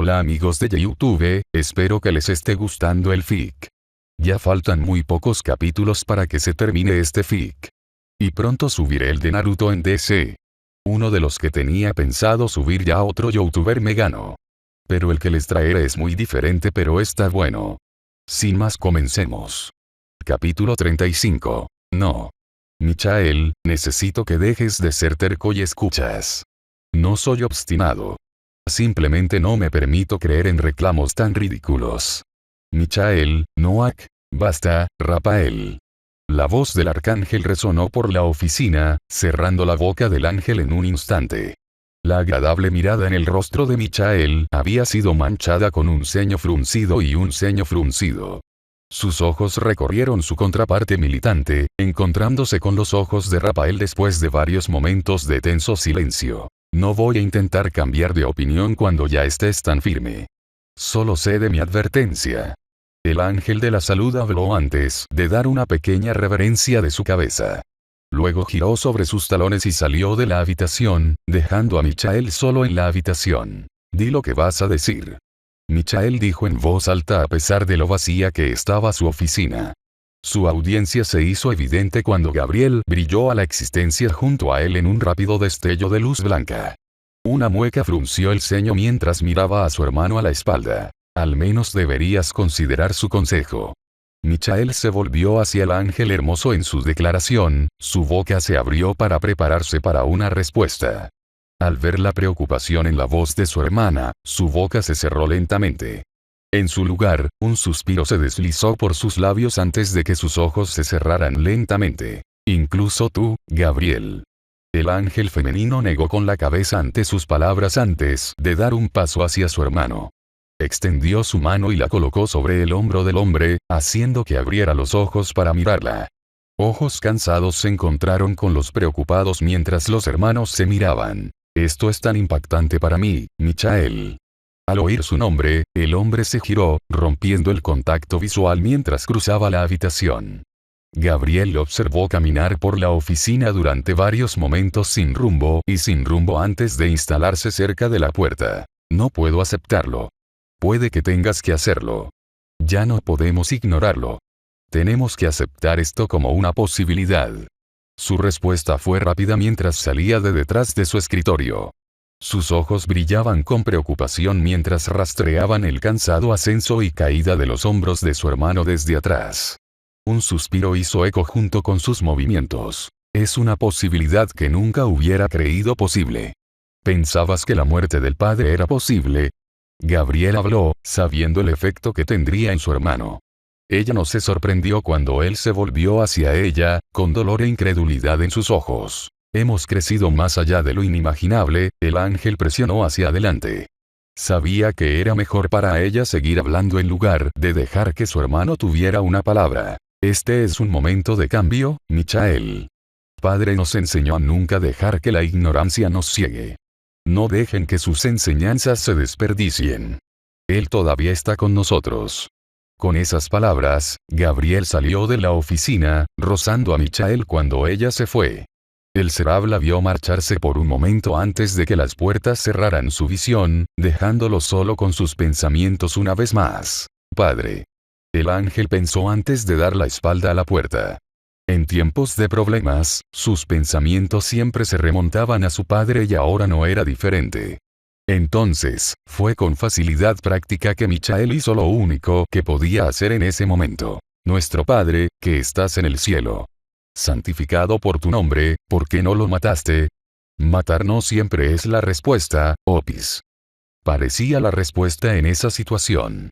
Hola amigos de YouTube, espero que les esté gustando el fic. Ya faltan muy pocos capítulos para que se termine este fic. Y pronto subiré el de Naruto en DC. Uno de los que tenía pensado subir ya otro youtuber me ganó. Pero el que les traeré es muy diferente, pero está bueno. Sin más, comencemos. Capítulo 35. No. Michael, necesito que dejes de ser terco y escuchas. No soy obstinado. Simplemente no me permito creer en reclamos tan ridículos. Michael, Noak, basta, Rafael. La voz del arcángel resonó por la oficina, cerrando la boca del ángel en un instante. La agradable mirada en el rostro de Michael había sido manchada con un ceño fruncido y un ceño fruncido. Sus ojos recorrieron su contraparte militante, encontrándose con los ojos de Rafael después de varios momentos de tenso silencio. No voy a intentar cambiar de opinión cuando ya estés tan firme. Solo cede mi advertencia. El ángel de la salud habló antes de dar una pequeña reverencia de su cabeza. Luego giró sobre sus talones y salió de la habitación, dejando a Michael solo en la habitación. Di lo que vas a decir. Michael dijo en voz alta a pesar de lo vacía que estaba su oficina. Su audiencia se hizo evidente cuando Gabriel brilló a la existencia junto a él en un rápido destello de luz blanca. Una mueca frunció el ceño mientras miraba a su hermano a la espalda. Al menos deberías considerar su consejo. Michael se volvió hacia el ángel hermoso en su declaración, su boca se abrió para prepararse para una respuesta. Al ver la preocupación en la voz de su hermana, su boca se cerró lentamente. En su lugar, un suspiro se deslizó por sus labios antes de que sus ojos se cerraran lentamente. Incluso tú, Gabriel. El ángel femenino negó con la cabeza ante sus palabras antes de dar un paso hacia su hermano. Extendió su mano y la colocó sobre el hombro del hombre, haciendo que abriera los ojos para mirarla. Ojos cansados se encontraron con los preocupados mientras los hermanos se miraban. Esto es tan impactante para mí, Michael. Al oír su nombre, el hombre se giró, rompiendo el contacto visual mientras cruzaba la habitación. Gabriel lo observó caminar por la oficina durante varios momentos sin rumbo antes de instalarse cerca de la puerta. No puedo aceptarlo. Puede que tengas que hacerlo. Ya no podemos ignorarlo. Tenemos que aceptar esto como una posibilidad. Su respuesta fue rápida mientras salía de detrás de su escritorio. Sus ojos brillaban con preocupación mientras rastreaban el cansado ascenso y caída de los hombros de su hermano desde atrás. Un suspiro hizo eco junto con sus movimientos. Es una posibilidad que nunca hubiera creído posible. ¿Pensabas que la muerte del padre era posible? Gabriel habló, sabiendo el efecto que tendría en su hermano. Ella no se sorprendió cuando él se volvió hacia ella, con dolor e incredulidad en sus ojos. Hemos crecido más allá de lo inimaginable, el ángel presionó hacia adelante. Sabía que era mejor para ella seguir hablando en lugar de dejar que su hermano tuviera una palabra. Este es un momento de cambio, Michael. Padre nos enseñó a nunca dejar que la ignorancia nos ciegue. No dejen que sus enseñanzas se desperdicien. Él todavía está con nosotros. Con esas palabras, Gabriel salió de la oficina, rozando a Michael cuando ella se fue. El Serab la vio marcharse por un momento antes de que las puertas cerraran su visión, dejándolo solo con sus pensamientos una vez más. Padre. El ángel pensó antes de dar la espalda a la puerta. En tiempos de problemas, sus pensamientos siempre se remontaban a su padre y ahora no era diferente. Entonces, fue con facilidad práctica que Michael hizo lo único que podía hacer en ese momento. Nuestro Padre, que estás en el cielo. Santificado por tu nombre, ¿por qué no lo mataste? Matar no siempre es la respuesta, Opis. Parecía la respuesta en esa situación.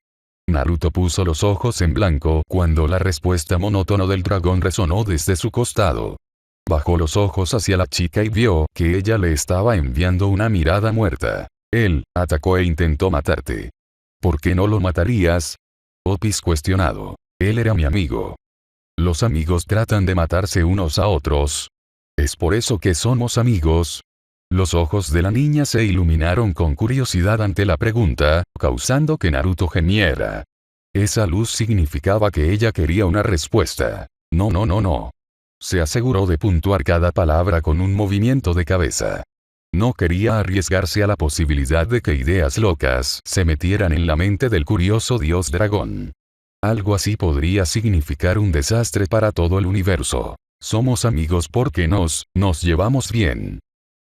Naruto puso los ojos en blanco cuando la respuesta monótona del dragón resonó desde su costado. Bajó los ojos hacia la chica y vio que ella le estaba enviando una mirada muerta. Él atacó e intentó matarte. ¿Por qué no lo matarías? Opis cuestionado. Él era mi amigo. Los amigos tratan de matarse unos a otros. ¿Es por eso que somos amigos? Los ojos de la niña se iluminaron con curiosidad ante la pregunta, causando que Naruto gemiera. Esa luz significaba que ella quería una respuesta. No. Se aseguró de puntuar cada palabra con un movimiento de cabeza. No quería arriesgarse a la posibilidad de que ideas locas se metieran en la mente del curioso dios dragón. Algo así podría significar un desastre para todo el universo. Somos amigos porque nos llevamos bien.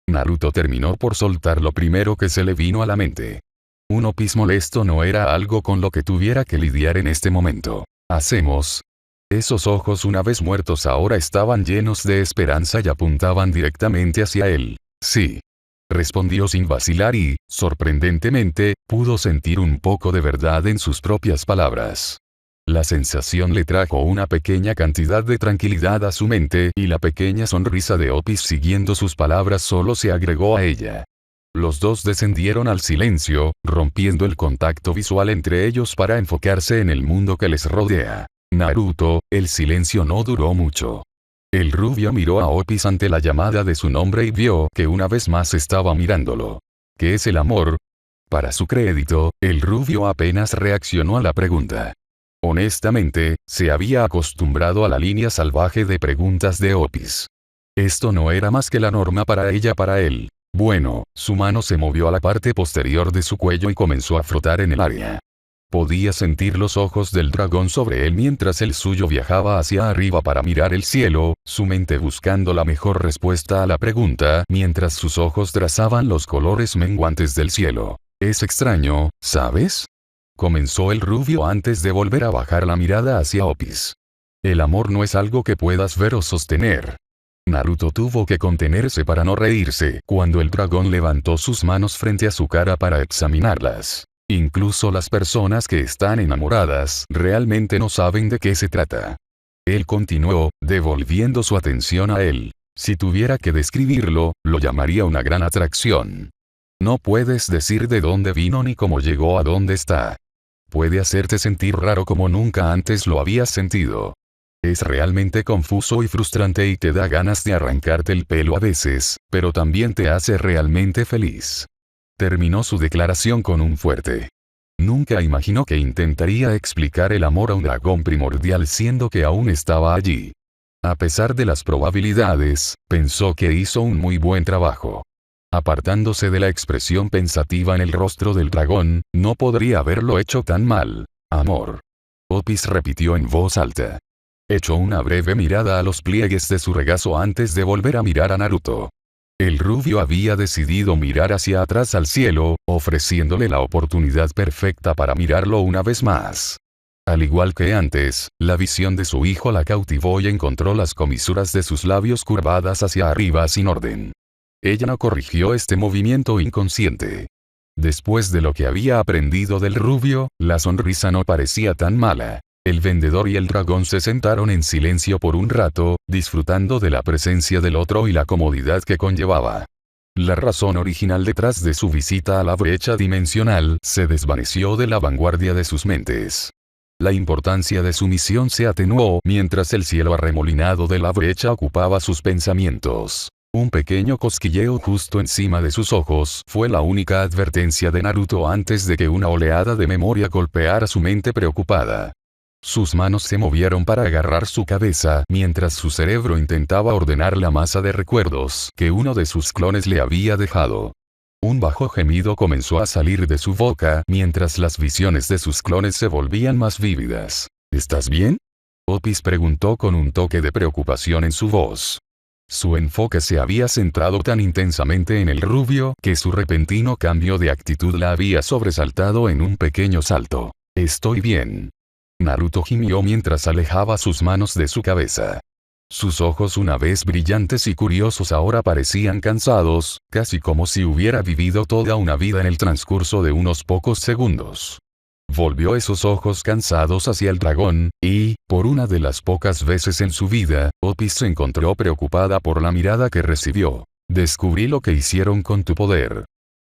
Naruto terminó por soltar lo primero que se le vino a la mente. Un Opis molesto no era algo con lo que tuviera que lidiar en este momento. ¿Hacemos? Esos ojos una vez muertos ahora estaban llenos de esperanza y apuntaban directamente hacia él. Sí. Respondió sin vacilar y, sorprendentemente, pudo sentir un poco de verdad en sus propias palabras. La sensación le trajo una pequeña cantidad de tranquilidad a su mente y la pequeña sonrisa de Opis siguiendo sus palabras solo se agregó a ella. Los dos descendieron al silencio, rompiendo el contacto visual entre ellos para enfocarse en el mundo que les rodea. Naruto, el silencio no duró mucho. El rubio miró a Opis ante la llamada de su nombre y vio que una vez más estaba mirándolo. ¿Qué es el amor? Para su crédito, el rubio apenas reaccionó a la pregunta. Honestamente, se había acostumbrado a la línea salvaje de preguntas de Opis. Esto no era más que la norma para ella para él. Bueno, su mano se movió a la parte posterior de su cuello y comenzó a frotar en el área. Podía sentir los ojos del dragón sobre él mientras el suyo viajaba hacia arriba para mirar el cielo, su mente buscando la mejor respuesta a la pregunta mientras sus ojos trazaban los colores menguantes del cielo. Es extraño, ¿sabes? Comenzó el rubio antes de volver a bajar la mirada hacia Opis. El amor no es algo que puedas ver o sostener. Naruto tuvo que contenerse para no reírse cuando el dragón levantó sus manos frente a su cara para examinarlas. Incluso las personas que están enamoradas realmente no saben de qué se trata. Él continuó, devolviendo su atención a él. Si tuviera que describirlo, lo llamaría una gran atracción. No puedes decir de dónde vino ni cómo llegó a dónde está. Puede hacerte sentir raro como nunca antes lo habías sentido. Es realmente confuso y frustrante y te da ganas de arrancarte el pelo a veces, pero también te hace realmente feliz. Terminó su declaración con un fuerte. Nunca imaginó que intentaría explicar el amor a un dragón primordial siendo que aún estaba allí. A pesar de las probabilidades, pensó que hizo un muy buen trabajo. Apartándose de la expresión pensativa en el rostro del dragón, no podría haberlo hecho tan mal. Amor. Opis repitió en voz alta. Echó una breve mirada a los pliegues de su regazo antes de volver a mirar a Naruto. El rubio había decidido mirar hacia atrás al cielo, ofreciéndole la oportunidad perfecta para mirarlo una vez más. Al igual que antes, la visión de su hijo la cautivó y encontró las comisuras de sus labios curvadas hacia arriba sin orden. Ella no corrigió este movimiento inconsciente. Después de lo que había aprendido del rubio, la sonrisa no parecía tan mala. El vendedor y el dragón se sentaron en silencio por un rato, disfrutando de la presencia del otro y la comodidad que conllevaba. La razón original detrás de su visita a la brecha dimensional se desvaneció de la vanguardia de sus mentes. La importancia de su misión se atenuó mientras el cielo arremolinado de la brecha ocupaba sus pensamientos. Un pequeño cosquilleo justo encima de sus ojos fue la única advertencia de Naruto antes de que una oleada de memoria golpeara su mente preocupada. Sus manos se movieron para agarrar su cabeza mientras su cerebro intentaba ordenar la masa de recuerdos que uno de sus clones le había dejado. Un bajo gemido comenzó a salir de su boca mientras las visiones de sus clones se volvían más vívidas. ¿Estás bien? Opis preguntó con un toque de preocupación en su voz. Su enfoque se había centrado tan intensamente en el rubio que su repentino cambio de actitud la había sobresaltado en un pequeño salto. Estoy bien. Naruto gimió mientras alejaba sus manos de su cabeza. Sus ojos una vez brillantes y curiosos ahora parecían cansados, casi como si hubiera vivido toda una vida en el transcurso de unos pocos segundos. Volvió esos ojos cansados hacia el dragón, y, por una de las pocas veces en su vida, Opis se encontró preocupada por la mirada que recibió. Descubrí lo que hicieron con tu poder.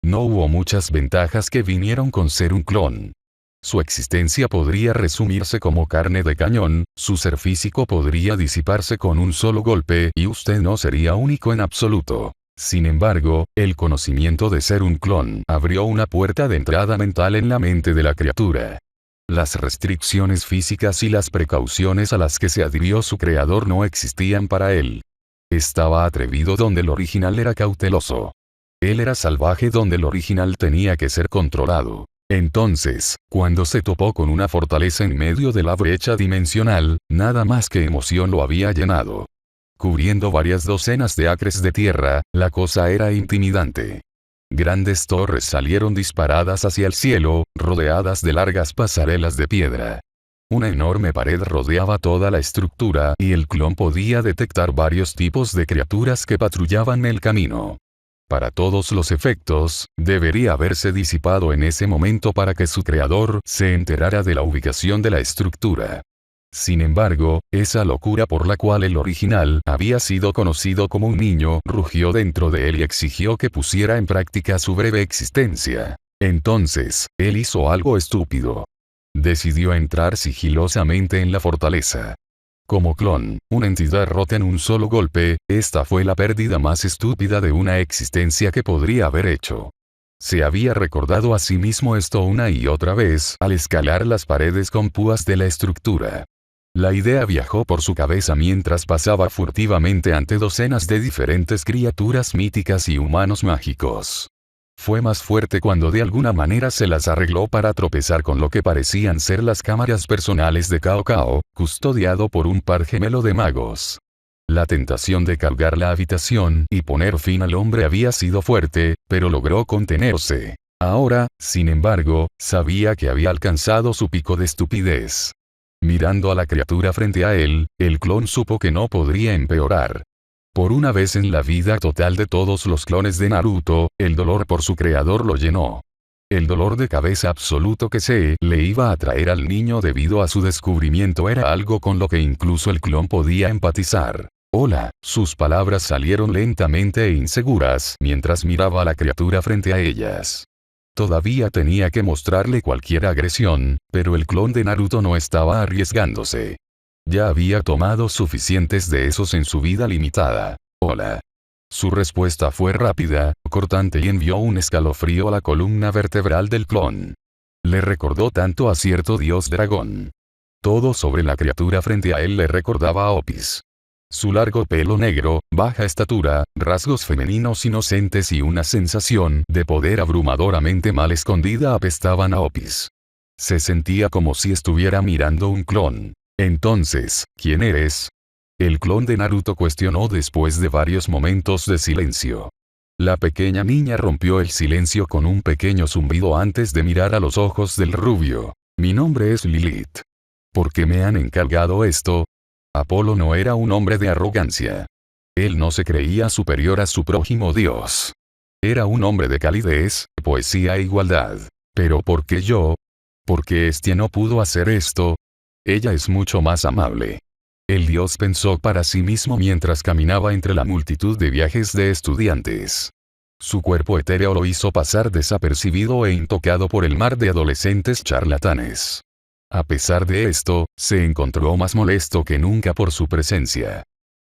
No hubo muchas ventajas que vinieron con ser un clon. Su existencia podría resumirse como carne de cañón, su ser físico podría disiparse con un solo golpe y usted no sería único en absoluto. Sin embargo, el conocimiento de ser un clon abrió una puerta de entrada mental en la mente de la criatura. Las restricciones físicas y las precauciones a las que se adhirió su creador no existían para él. Estaba atrevido donde el original era cauteloso. Él era salvaje donde el original tenía que ser controlado. Entonces, cuando se topó con una fortaleza en medio de la brecha dimensional, nada más que emoción lo había llenado. Cubriendo varias docenas de acres de tierra, la cosa era intimidante. Grandes torres salieron disparadas hacia el cielo, rodeadas de largas pasarelas de piedra. Una enorme pared rodeaba toda la estructura y el clon podía detectar varios tipos de criaturas que patrullaban el camino. Para todos los efectos, debería haberse disipado en ese momento para que su creador se enterara de la ubicación de la estructura. Sin embargo, esa locura por la cual el original había sido conocido como un niño rugió dentro de él y exigió que pusiera en práctica su breve existencia. Entonces, él hizo algo estúpido. Decidió entrar sigilosamente en la fortaleza. Como clon, una entidad rota en un solo golpe, esta fue la pérdida más estúpida de una existencia que podría haber hecho. Se había recordado a sí mismo esto una y otra vez al escalar las paredes con púas de la estructura. La idea viajó por su cabeza mientras pasaba furtivamente ante docenas de diferentes criaturas míticas y humanos mágicos. Fue más fuerte cuando de alguna manera se las arregló para tropezar con lo que parecían ser las cámaras personales de Cao Cao, custodiado por un par gemelo de magos. La tentación de cargar la habitación y poner fin al hombre había sido fuerte, pero logró contenerse. Ahora, sin embargo, sabía que había alcanzado su pico de estupidez. Mirando a la criatura frente a él, el clon supo que no podría empeorar. Por una vez en la vida total de todos los clones de Naruto, el dolor por su creador lo llenó. El dolor de cabeza absoluto que se le iba a traer al niño debido a su descubrimiento era algo con lo que incluso el clon podía empatizar. Hola, sus palabras salieron lentamente e inseguras mientras miraba a la criatura frente a ellas. Todavía tenía que mostrarle cualquier agresión, pero el clon de Naruto no estaba arriesgándose. Ya había tomado suficientes de esos en su vida limitada. Hola. Su respuesta fue rápida, cortante y envió un escalofrío a la columna vertebral del clon. Le recordó tanto a cierto dios dragón. Todo sobre la criatura frente a él le recordaba a Opis. Su largo pelo negro, baja estatura, rasgos femeninos inocentes y una sensación de poder abrumadoramente mal escondida apestaban a Opis. Se sentía como si estuviera mirando un clon. Entonces, ¿quién eres? El clon de Naruto cuestionó después de varios momentos de silencio. La pequeña niña rompió el silencio con un pequeño zumbido antes de mirar a los ojos del rubio. Mi nombre es Lilith. ¿Por qué me han encargado esto? Apolo no era un hombre de arrogancia. Él no se creía superior a su prójimo dios. Era un hombre de calidez, poesía e igualdad. ¿Pero por qué yo? ¿Por qué este no pudo hacer esto? Ella es mucho más amable. El dios pensó para sí mismo mientras caminaba entre la multitud de viajes de estudiantes. Su cuerpo etéreo lo hizo pasar desapercibido e intocado por el mar de adolescentes charlatanes. A pesar de esto, se encontró más molesto que nunca por su presencia.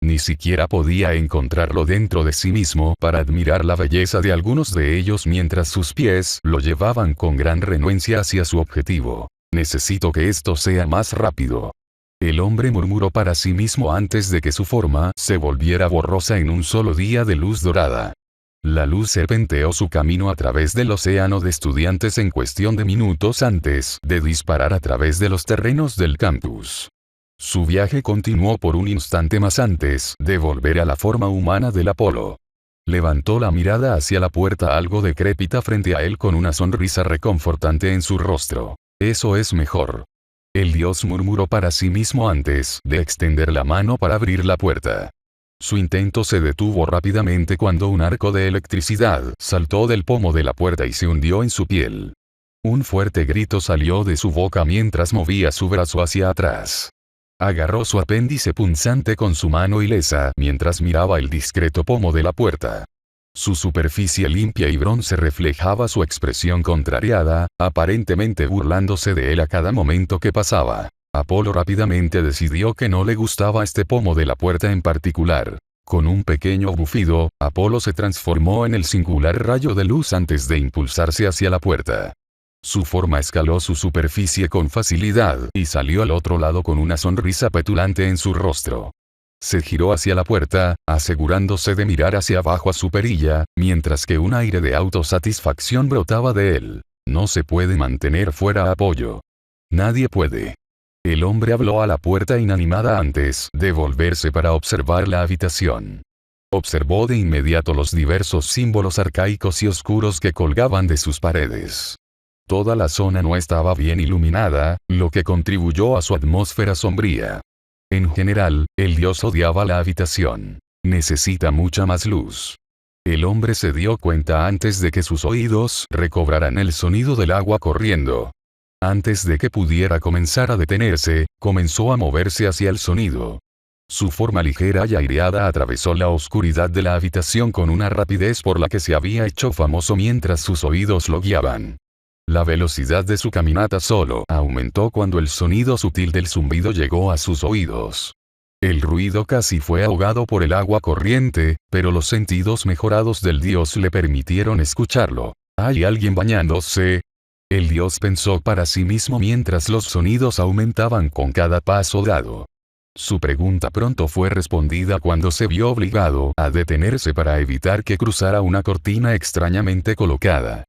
Ni siquiera podía encontrarlo dentro de sí mismo para admirar la belleza de algunos de ellos mientras sus pies lo llevaban con gran renuencia hacia su objetivo. Necesito que esto sea más rápido. El hombre murmuró para sí mismo antes de que su forma se volviera borrosa en un solo día de luz dorada. La luz serpenteó su camino a través del océano de estudiantes en cuestión de minutos antes de disparar a través de los terrenos del campus. Su viaje continuó por un instante más antes de volver a la forma humana del Apolo. Levantó la mirada hacia la puerta algo decrépita frente a él con una sonrisa reconfortante en su rostro. Eso es mejor. El dios murmuró para sí mismo antes de extender la mano para abrir la puerta. Su intento se detuvo rápidamente cuando un arco de electricidad saltó del pomo de la puerta y se hundió en su piel. Un fuerte grito salió de su boca mientras movía su brazo hacia atrás. Agarró su apéndice punzante con su mano ilesa mientras miraba el discreto pomo de la puerta. Su superficie limpia y bronce reflejaba su expresión contrariada, aparentemente burlándose de él a cada momento que pasaba. Apolo rápidamente decidió que no le gustaba este pomo de la puerta en particular. Con un pequeño bufido, Apolo se transformó en el singular rayo de luz antes de impulsarse hacia la puerta. Su forma escaló su superficie con facilidad y salió al otro lado con una sonrisa petulante en su rostro. Se giró hacia la puerta, asegurándose de mirar hacia abajo a su perilla, mientras que un aire de autosatisfacción brotaba de él. No se puede mantener fuera Apoyo. Nadie puede. El hombre habló a la puerta inanimada antes de volverse para observar la habitación. Observó de inmediato los diversos símbolos arcaicos y oscuros que colgaban de sus paredes. Toda la zona no estaba bien iluminada, lo que contribuyó a su atmósfera sombría. En general, el dios odiaba la habitación. Necesita mucha más luz. El hombre se dio cuenta antes de que sus oídos recobraran el sonido del agua corriendo. Antes de que pudiera comenzar a detenerse, comenzó a moverse hacia el sonido. Su forma ligera y aireada atravesó la oscuridad de la habitación con una rapidez por la que se había hecho famoso mientras sus oídos lo guiaban. La velocidad de su caminata solo aumentó cuando el sonido sutil del zumbido llegó a sus oídos. El ruido casi fue ahogado por el agua corriente, pero los sentidos mejorados del dios le permitieron escucharlo. ¿Hay alguien bañándose? El dios pensó para sí mismo mientras los sonidos aumentaban con cada paso dado. Su pregunta pronto fue respondida cuando se vio obligado a detenerse para evitar que cruzara una cortina extrañamente colocada.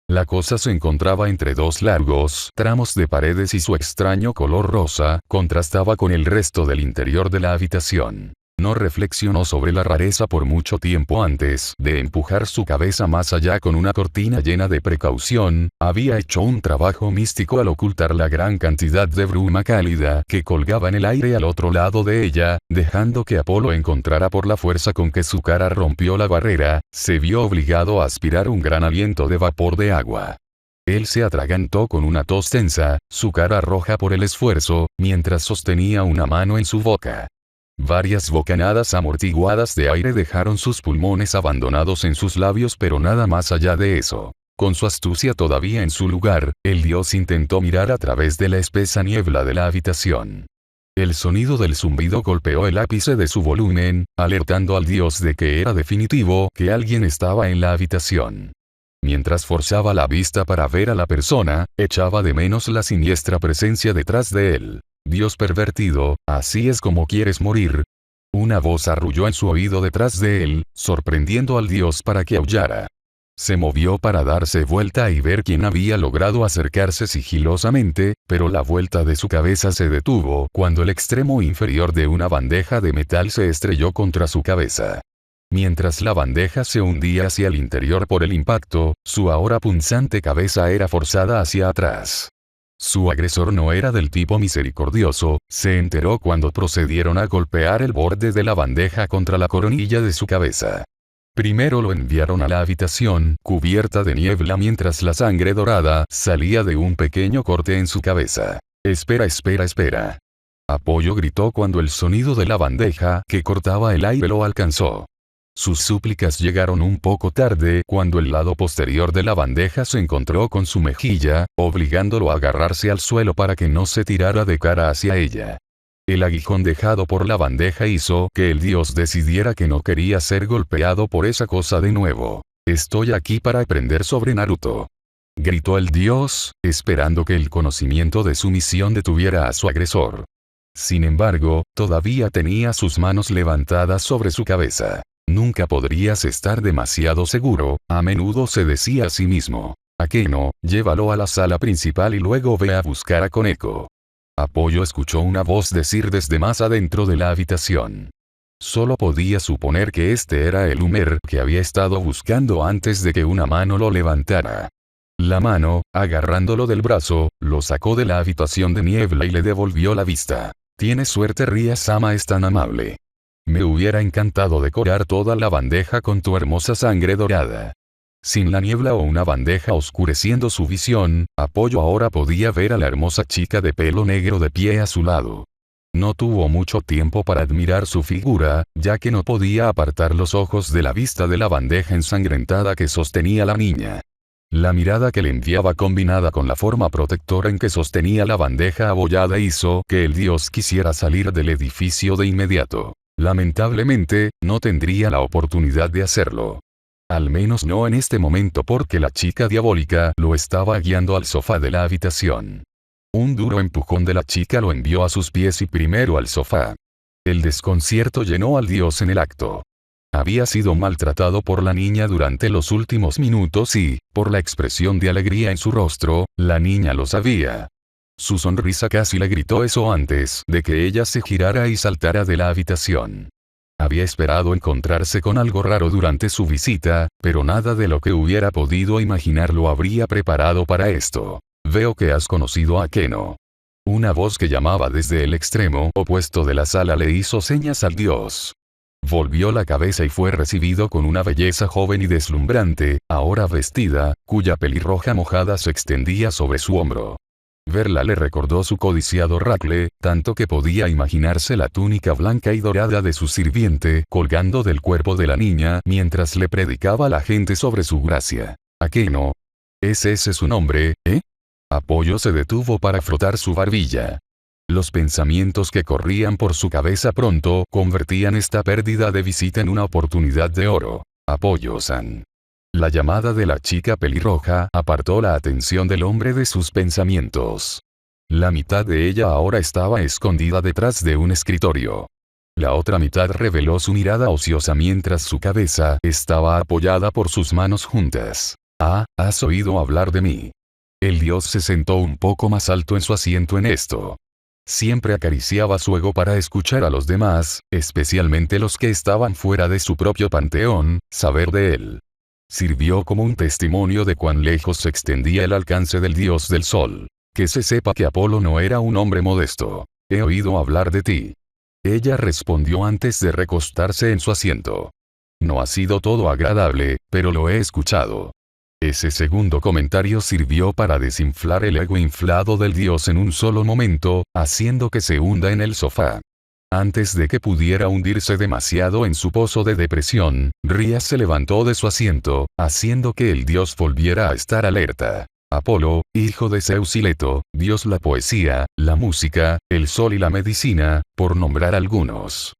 La cosa se encontraba entre dos largos tramos de paredes y su extraño color rosa contrastaba con el resto del interior de la habitación. No reflexionó sobre la rareza por mucho tiempo antes de empujar su cabeza más allá con una cortina llena de precaución. Había hecho un trabajo místico al ocultar la gran cantidad de bruma cálida que colgaba en el aire al otro lado de ella, dejando que Apolo encontrara por la fuerza con que su cara rompió la barrera. Se vio obligado a aspirar un gran aliento de vapor de agua. Él se atragantó con una tos tensa, su cara roja por el esfuerzo, mientras sostenía una mano en su boca. Varias bocanadas amortiguadas de aire dejaron sus pulmones abandonados en sus labios, pero nada más allá de eso. Con su astucia todavía en su lugar, el dios intentó mirar a través de la espesa niebla de la habitación. El sonido del zumbido golpeó el ápice de su volumen, alertando al dios de que era definitivo que alguien estaba en la habitación. Mientras forzaba la vista para ver a la persona, echaba de menos la siniestra presencia detrás de él. Dios pervertido, ¿así es como quieres morir? Una voz arrulló en su oído detrás de él, sorprendiendo al dios para que aullara. Se movió para darse vuelta y ver quién había logrado acercarse sigilosamente, pero la vuelta de su cabeza se detuvo cuando el extremo inferior de una bandeja de metal se estrelló contra su cabeza. Mientras la bandeja se hundía hacia el interior por el impacto, su ahora punzante cabeza era forzada hacia atrás. Su agresor no era del tipo misericordioso, se enteró cuando procedieron a golpear el borde de la bandeja contra la coronilla de su cabeza. Primero lo enviaron a la habitación, cubierta de niebla, mientras la sangre dorada salía de un pequeño corte en su cabeza. Espera, espera, espera. Apoyo gritó cuando el sonido de la bandeja que cortaba el aire lo alcanzó. Sus súplicas llegaron un poco tarde cuando el lado posterior de la bandeja se encontró con su mejilla, obligándolo a agarrarse al suelo para que no se tirara de cara hacia ella. El aguijón dejado por la bandeja hizo que el dios decidiera que no quería ser golpeado por esa cosa de nuevo. Estoy aquí para aprender sobre Naruto. Gritó el dios, esperando que el conocimiento de su misión detuviera a su agresor. Sin embargo, todavía tenía sus manos levantadas sobre su cabeza. Nunca podrías estar demasiado seguro, a menudo se decía a sí mismo. Akeno, llévalo a la sala principal y luego ve a buscar a Koneko. Apoyo escuchó una voz decir desde más adentro de la habitación. Solo podía suponer que este era el Umer que había estado buscando antes de que una mano lo levantara. La mano, agarrándolo del brazo, lo sacó de la habitación de niebla y le devolvió la vista. Tienes suerte, Ria-sama es tan amable. Me hubiera encantado decorar toda la bandeja con tu hermosa sangre dorada. Sin la niebla o una bandeja oscureciendo su visión, Apoyo ahora podía ver a la hermosa chica de pelo negro de pie a su lado. No tuvo mucho tiempo para admirar su figura, ya que no podía apartar los ojos de la vista de la bandeja ensangrentada que sostenía la niña. La mirada que le enviaba combinada con la forma protectora en que sostenía la bandeja abollada hizo que el dios quisiera salir del edificio de inmediato. Lamentablemente, no tendría la oportunidad de hacerlo. Al menos no en este momento, porque la chica diabólica lo estaba guiando al sofá de la habitación. Un duro empujón de la chica lo envió a sus pies y primero al sofá. El desconcierto llenó al dios en el acto. Había sido maltratado por la niña durante los últimos minutos y, por la expresión de alegría en su rostro, la niña lo sabía. Su sonrisa casi le gritó eso antes de que ella se girara y saltara de la habitación. Había esperado encontrarse con algo raro durante su visita, pero nada de lo que hubiera podido imaginar lo habría preparado para esto. Veo que has conocido a Keno. Una voz que llamaba desde el extremo opuesto de la sala le hizo señas al dios. Volvió la cabeza y fue recibido con una belleza joven y deslumbrante, ahora vestida, cuya pelirroja mojada se extendía sobre su hombro. Verla le recordó su codiciado Racle, tanto que podía imaginarse la túnica blanca y dorada de su sirviente colgando del cuerpo de la niña mientras le predicaba a la gente sobre su gracia. Akeno. ¿Es ese su nombre, eh? Apollo se detuvo para frotar su barbilla. Los pensamientos que corrían por su cabeza pronto convertían esta pérdida de visita en una oportunidad de oro. Apollo-san. La llamada de la chica pelirroja apartó la atención del hombre de sus pensamientos. La mitad de ella ahora estaba escondida detrás de un escritorio. La otra mitad reveló su mirada ociosa mientras su cabeza estaba apoyada por sus manos juntas. Ah, ¿has oído hablar de mí? El dios se sentó un poco más alto en su asiento en esto. Siempre acariciaba su ego para escuchar a los demás, especialmente los que estaban fuera de su propio panteón, saber de él. Sirvió como un testimonio de cuán lejos se extendía el alcance del dios del sol. Que se sepa que Apolo no era un hombre modesto. He oído hablar de ti. Ella respondió antes de recostarse en su asiento. No ha sido todo agradable, pero lo he escuchado. Ese segundo comentario sirvió para desinflar el ego inflado del dios en un solo momento, haciendo que se hunda en el sofá. Antes de que pudiera hundirse demasiado en su pozo de depresión, Rías se levantó de su asiento, haciendo que el dios volviera a estar alerta. Apolo, hijo de Zeus y Leto, dios la poesía, la música, el sol y la medicina, por nombrar algunos.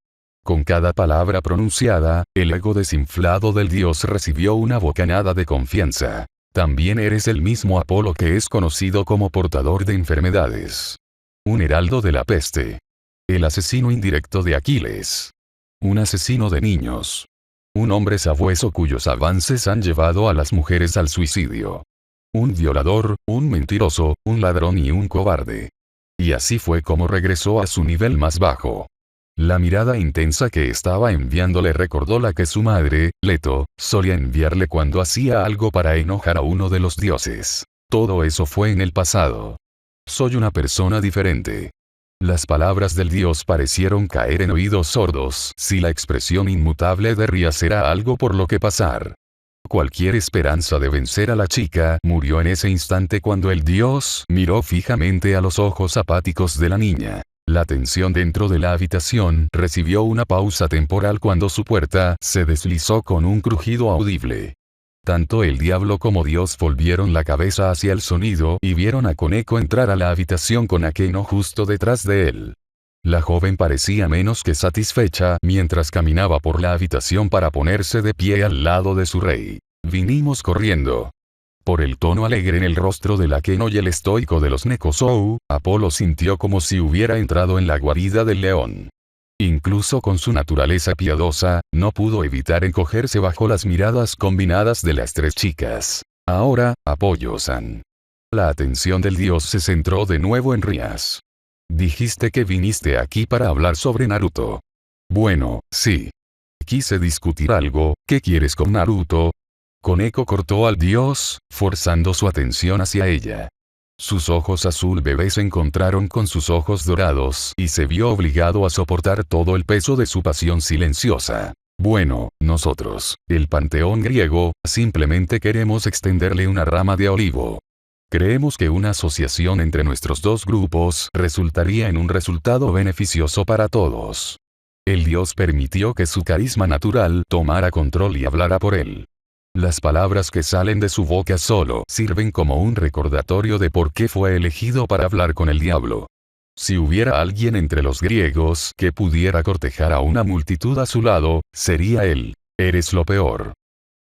Con cada palabra pronunciada, el ego desinflado del dios recibió una bocanada de confianza. También eres el mismo Apolo que es conocido como portador de enfermedades. Un heraldo de la peste. El asesino indirecto de Aquiles. Un asesino de niños. Un hombre sabueso cuyos avances han llevado a las mujeres al suicidio. Un violador, un mentiroso, un ladrón y un cobarde. Y así fue como regresó a su nivel más bajo. La mirada intensa que estaba enviándole recordó la que su madre, Leto, solía enviarle cuando hacía algo para enojar a uno de los dioses. Todo eso fue en el pasado. Soy una persona diferente. Las palabras del dios parecieron caer en oídos sordos si la expresión inmutable de Rías era algo por lo que pasar. Cualquier esperanza de vencer a la chica murió en ese instante cuando el dios miró fijamente a los ojos apáticos de la niña. La tensión dentro de la habitación recibió una pausa temporal cuando su puerta se deslizó con un crujido audible. Tanto el diablo como Dios volvieron la cabeza hacia el sonido y vieron a Koneko entrar a la habitación con Akeno justo detrás de él. La joven parecía menos que satisfecha mientras caminaba por la habitación para ponerse de pie al lado de su rey. Vinimos corriendo. Por el tono alegre en el rostro del Akeno y el estoico de los Nekosou, Apolo sintió como si hubiera entrado en la guarida del león. Incluso con su naturaleza piadosa, no pudo evitar encogerse bajo las miradas combinadas de las tres chicas. Ahora, Apollo-san. La atención del dios se centró de nuevo en Rías. Dijiste que viniste aquí para hablar sobre Naruto. Bueno, sí. Quise discutir algo. ¿Qué quieres con Naruto? Koneko cortó al dios, forzando su atención hacia ella. Sus ojos azul bebé se encontraron con sus ojos dorados y se vio obligado a soportar todo el peso de su pasión silenciosa. Bueno, nosotros, el panteón griego, simplemente queremos extenderle una rama de olivo. Creemos que una asociación entre nuestros dos grupos resultaría en un resultado beneficioso para todos. El dios permitió que su carisma natural tomara control y hablara por él. Las palabras que salen de su boca solo sirven como un recordatorio de por qué fue elegido para hablar con el diablo. Si hubiera alguien entre los griegos que pudiera cortejar a una multitud a su lado, sería él. Eres lo peor.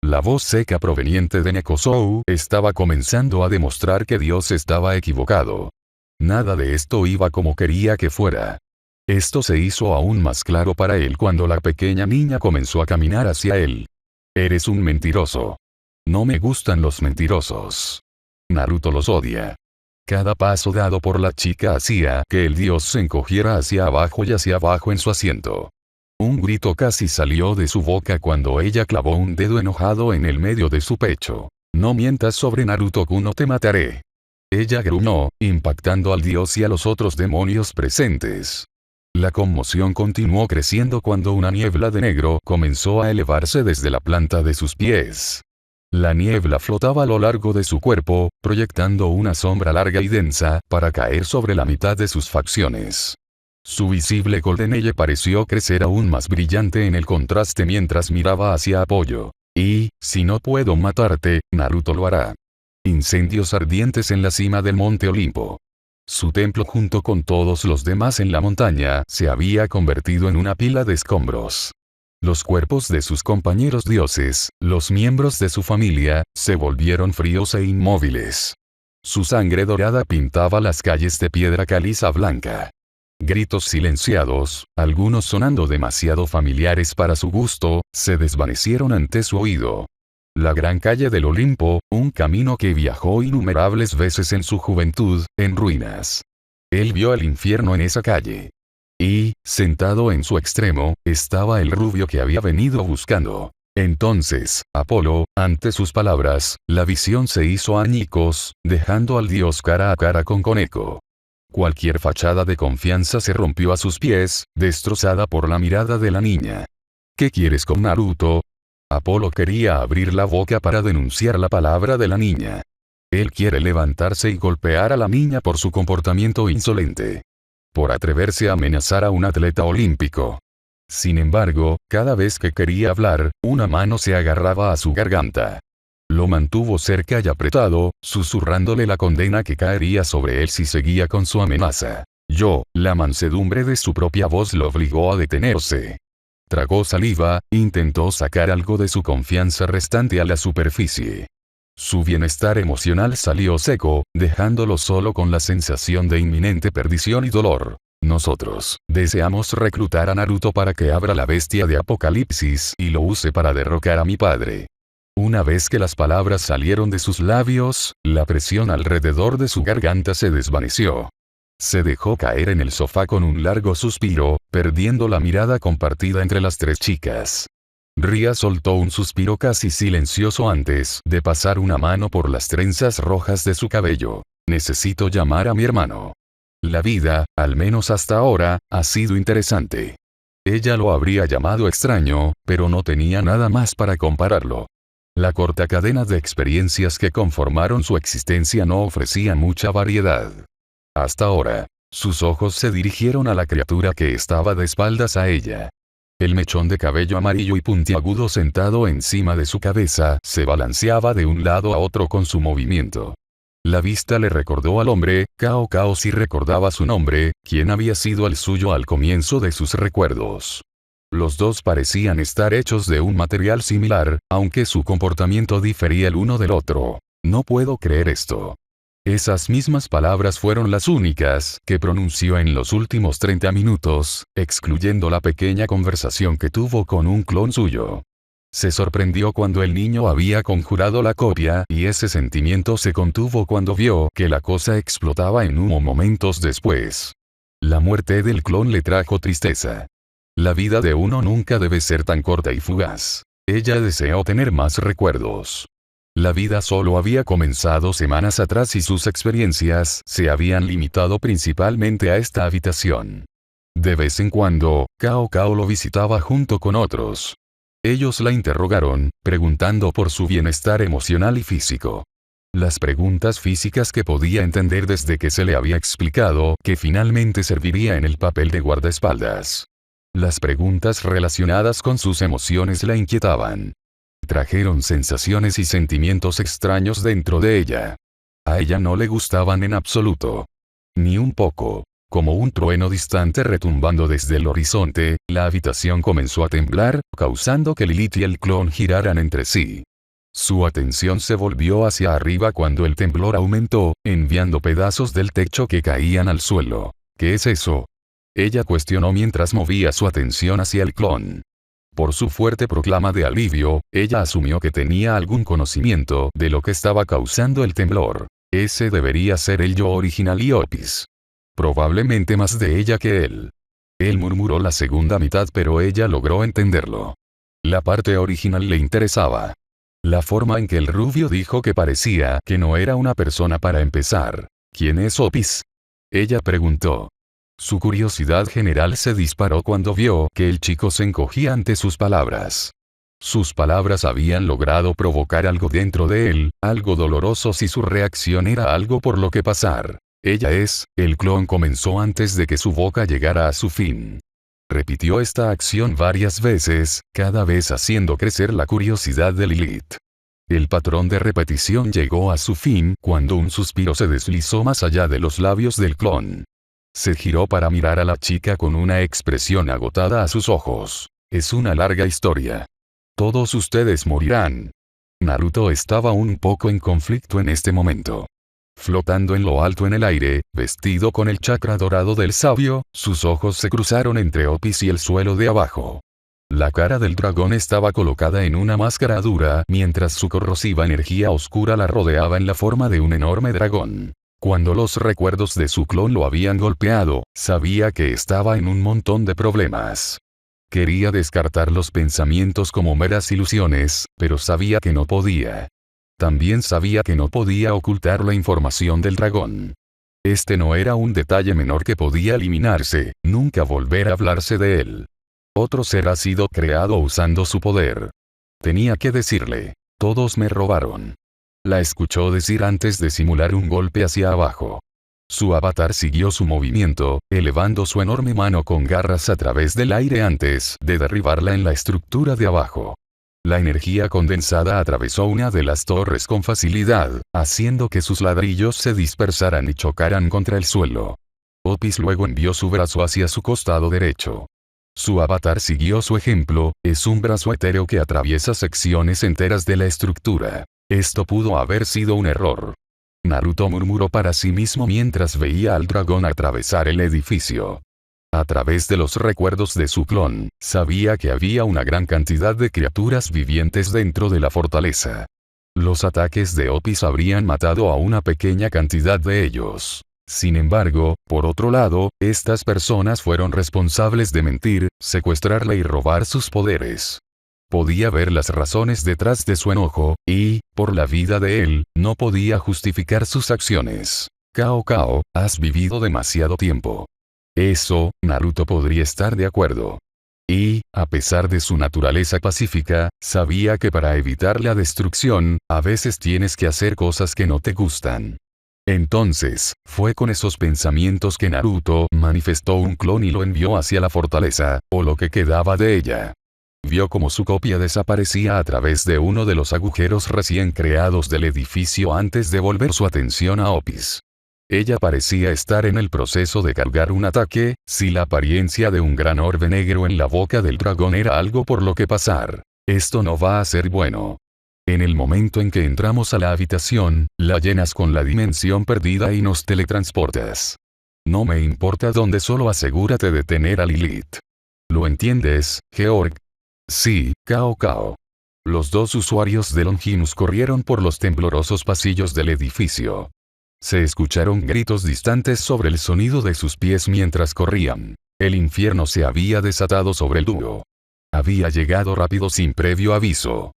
La voz seca proveniente de Nekosou estaba comenzando a demostrar que Dios estaba equivocado. Nada de esto iba como quería que fuera. Esto se hizo aún más claro para él cuando la pequeña niña comenzó a caminar hacia él. Eres un mentiroso. No me gustan los mentirosos. Naruto los odia. Cada paso dado por la chica hacía que el dios se encogiera hacia abajo y hacia abajo en su asiento. Un grito casi salió de su boca cuando ella clavó un dedo enojado en el medio de su pecho. No mientas sobre Naruto-kun o te mataré. Ella gruñó, impactando al dios y a los otros demonios presentes. La conmoción continuó creciendo cuando una niebla de negro comenzó a elevarse desde la planta de sus pies. La niebla flotaba a lo largo de su cuerpo, proyectando una sombra larga y densa para caer sobre la mitad de sus facciones. Su visible Golden Eye pareció crecer aún más brillante en el contraste mientras miraba hacia Apoyo. Y, si no puedo matarte, Naruto lo hará. Incendios ardientes en la cima del monte Olimpo. Su templo junto con todos los demás en la montaña se había convertido en una pila de escombros. Los cuerpos de sus compañeros dioses, los miembros de su familia, se volvieron fríos e inmóviles. Su sangre dorada pintaba las calles de piedra caliza blanca. Gritos silenciados, algunos sonando demasiado familiares para su gusto, se desvanecieron ante su oído. La gran calle del Olimpo, un camino que viajó innumerables veces en su juventud, en ruinas. Él vio el infierno en esa calle. Y, sentado en su extremo, estaba el rubio que había venido buscando. Entonces, Apolo, ante sus palabras, la visión se hizo añicos, dejando al dios cara a cara con Koneko. Cualquier fachada de confianza se rompió a sus pies, destrozada por la mirada de la niña. ¿Qué quieres con Naruto? Apolo quería abrir la boca para denunciar la palabra de la niña. Él quiere levantarse y golpear a la niña por su comportamiento insolente. Por atreverse a amenazar a un atleta olímpico. Sin embargo, cada vez que quería hablar, una mano se agarraba a su garganta. Lo mantuvo cerca y apretado, susurrándole la condena que caería sobre él si seguía con su amenaza. La mansedumbre de su propia voz lo obligó a detenerse. Tragó saliva, intentó sacar algo de su confianza restante a la superficie. Su bienestar emocional salió seco, dejándolo solo con la sensación de inminente perdición y dolor. Nosotros deseamos reclutar a Naruto para que abra la bestia de Apocalipsis y lo use para derrocar a mi padre. Una vez que las palabras salieron de sus labios, la presión alrededor de su garganta se desvaneció. Se dejó caer en el sofá con un largo suspiro, perdiendo la mirada compartida entre las tres chicas. Ria soltó un suspiro casi silencioso antes de pasar una mano por las trenzas rojas de su cabello. Necesito llamar a mi hermano. La vida, al menos hasta ahora, ha sido interesante. Ella lo habría llamado extraño, pero no tenía nada más para compararlo. La corta cadena de experiencias que conformaron su existencia no ofrecía mucha variedad. Hasta ahora, sus ojos se dirigieron a la criatura que estaba de espaldas a ella. El mechón de cabello amarillo y puntiagudo sentado encima de su cabeza se balanceaba de un lado a otro con su movimiento. La vista le recordó al hombre, Cao si recordaba su nombre, quien había sido el suyo al comienzo de sus recuerdos. Los dos parecían estar hechos de un material similar, aunque su comportamiento difería el uno del otro. No puedo creer esto. Esas mismas palabras fueron las únicas que pronunció en los últimos 30 minutos, excluyendo la pequeña conversación que tuvo con un clon suyo. Se sorprendió cuando el niño había conjurado la copia y ese sentimiento se contuvo cuando vio que la cosa explotaba en humo momentos después. La muerte del clon le trajo tristeza. La vida de uno nunca debe ser tan corta y fugaz. Ella deseó tener más recuerdos. La vida solo había comenzado semanas atrás y sus experiencias se habían limitado principalmente a esta habitación. De vez en cuando, Cao lo visitaba junto con otros. Ellos la interrogaron, preguntando por su bienestar emocional y físico. Las preguntas físicas que podía entender desde que se le había explicado que finalmente serviría en el papel de guardaespaldas. Las preguntas relacionadas con sus emociones la inquietaban. Trajeron sensaciones y sentimientos extraños dentro de ella. A ella no le gustaban en absoluto. Ni un poco. Como un trueno distante retumbando desde el horizonte, la habitación comenzó a temblar, causando que Lilith y el clon giraran entre sí. Su atención se volvió hacia arriba cuando el temblor aumentó, enviando pedazos del techo que caían al suelo. ¿Qué es eso? Ella cuestionó mientras movía su atención hacia el clon. Por su fuerte proclama de alivio, ella asumió que tenía algún conocimiento de lo que estaba causando el temblor. Ese debería ser el yo original y Opis. Probablemente más de ella que él. Él murmuró la segunda mitad, pero ella logró entenderlo. La parte original le interesaba. La forma en que el rubio dijo que parecía que no era una persona para empezar. ¿Quién es Opis? Ella preguntó. Su curiosidad general se disparó cuando vio que el chico se encogía ante sus palabras. Sus palabras habían logrado provocar algo dentro de él, algo doloroso si su reacción era algo por lo que pasar. Ella es, el clon comenzó antes de que su boca llegara a su fin. Repitió esta acción varias veces, cada vez haciendo crecer la curiosidad de Lilith. El patrón de repetición llegó a su fin cuando un suspiro se deslizó más allá de los labios del clon. Se giró para mirar a la chica con una expresión agotada a sus ojos. Es una larga historia. Todos ustedes morirán. Naruto estaba un poco en conflicto en este momento. Flotando en lo alto en el aire, vestido con el chakra dorado del sabio, sus ojos se cruzaron entre Opis y el suelo de abajo. La cara del dragón estaba colocada en una máscara dura mientras su corrosiva energía oscura la rodeaba en la forma de un enorme dragón. Cuando los recuerdos de su clon lo habían golpeado, sabía que estaba en un montón de problemas. Quería descartar los pensamientos como meras ilusiones, pero sabía que no podía. También sabía que no podía ocultar la información del dragón. Este no era un detalle menor que podía eliminarse, nunca volver a hablarse de él. Otro ser ha sido creado usando su poder. Tenía que decirle, todos me robaron. La escuchó decir antes de simular un golpe hacia abajo. Su avatar siguió su movimiento, elevando su enorme mano con garras a través del aire antes de derribarla en la estructura de abajo. La energía condensada atravesó una de las torres con facilidad, haciendo que sus ladrillos se dispersaran y chocaran contra el suelo. Opis luego envió su brazo hacia su costado derecho. Su avatar siguió su ejemplo, es un brazo etéreo que atraviesa secciones enteras de la estructura. Esto pudo haber sido un error. Naruto murmuró para sí mismo mientras veía al dragón atravesar el edificio. A través de los recuerdos de su clon, sabía que había una gran cantidad de criaturas vivientes dentro de la fortaleza. Los ataques de Opis habrían matado a una pequeña cantidad de ellos. Sin embargo, por otro lado, estas personas fueron responsables de mentir, secuestrarla y robar sus poderes. Podía ver las razones detrás de su enojo, y, por la vida de él, no podía justificar sus acciones. Cao, has vivido demasiado tiempo. Eso, Naruto podría estar de acuerdo. Y, a pesar de su naturaleza pacífica, sabía que para evitar la destrucción, a veces tienes que hacer cosas que no te gustan. Entonces, fue con esos pensamientos que Naruto manifestó un clon y lo envió hacia la fortaleza, o lo que quedaba de ella. Vio como su copia desaparecía a través de uno de los agujeros recién creados del edificio antes de volver su atención a Opis. Ella parecía estar en el proceso de cargar un ataque, si la apariencia de un gran orbe negro en la boca del dragón era algo por lo que pasar. Esto no va a ser bueno. En el momento en que entramos a la habitación, la llenas con la dimensión perdida y nos teletransportas. No me importa dónde, solo asegúrate de tener a Lilith. ¿Lo entiendes, Georg? Sí, Cao. Los dos usuarios de Longinus corrieron por los temblorosos pasillos del edificio. Se escucharon gritos distantes sobre el sonido de sus pies mientras corrían. El infierno se había desatado sobre el dúo. Había llegado rápido sin previo aviso.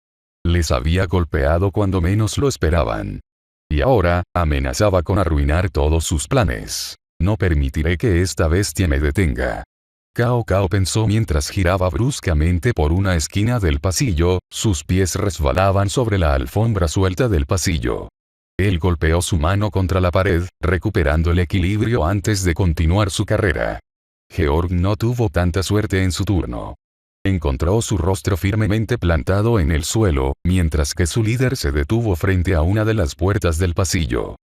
Les había golpeado cuando menos lo esperaban. Y ahora, amenazaba con arruinar todos sus planes. No permitiré que esta bestia me detenga. Cao pensó mientras giraba bruscamente por una esquina del pasillo, sus pies resbalaban sobre la alfombra suelta del pasillo. Él golpeó su mano contra la pared, recuperando el equilibrio antes de continuar su carrera. Georg no tuvo tanta suerte en su turno. Encontró su rostro firmemente plantado en el suelo, mientras que su líder se detuvo frente a una de las puertas del pasillo.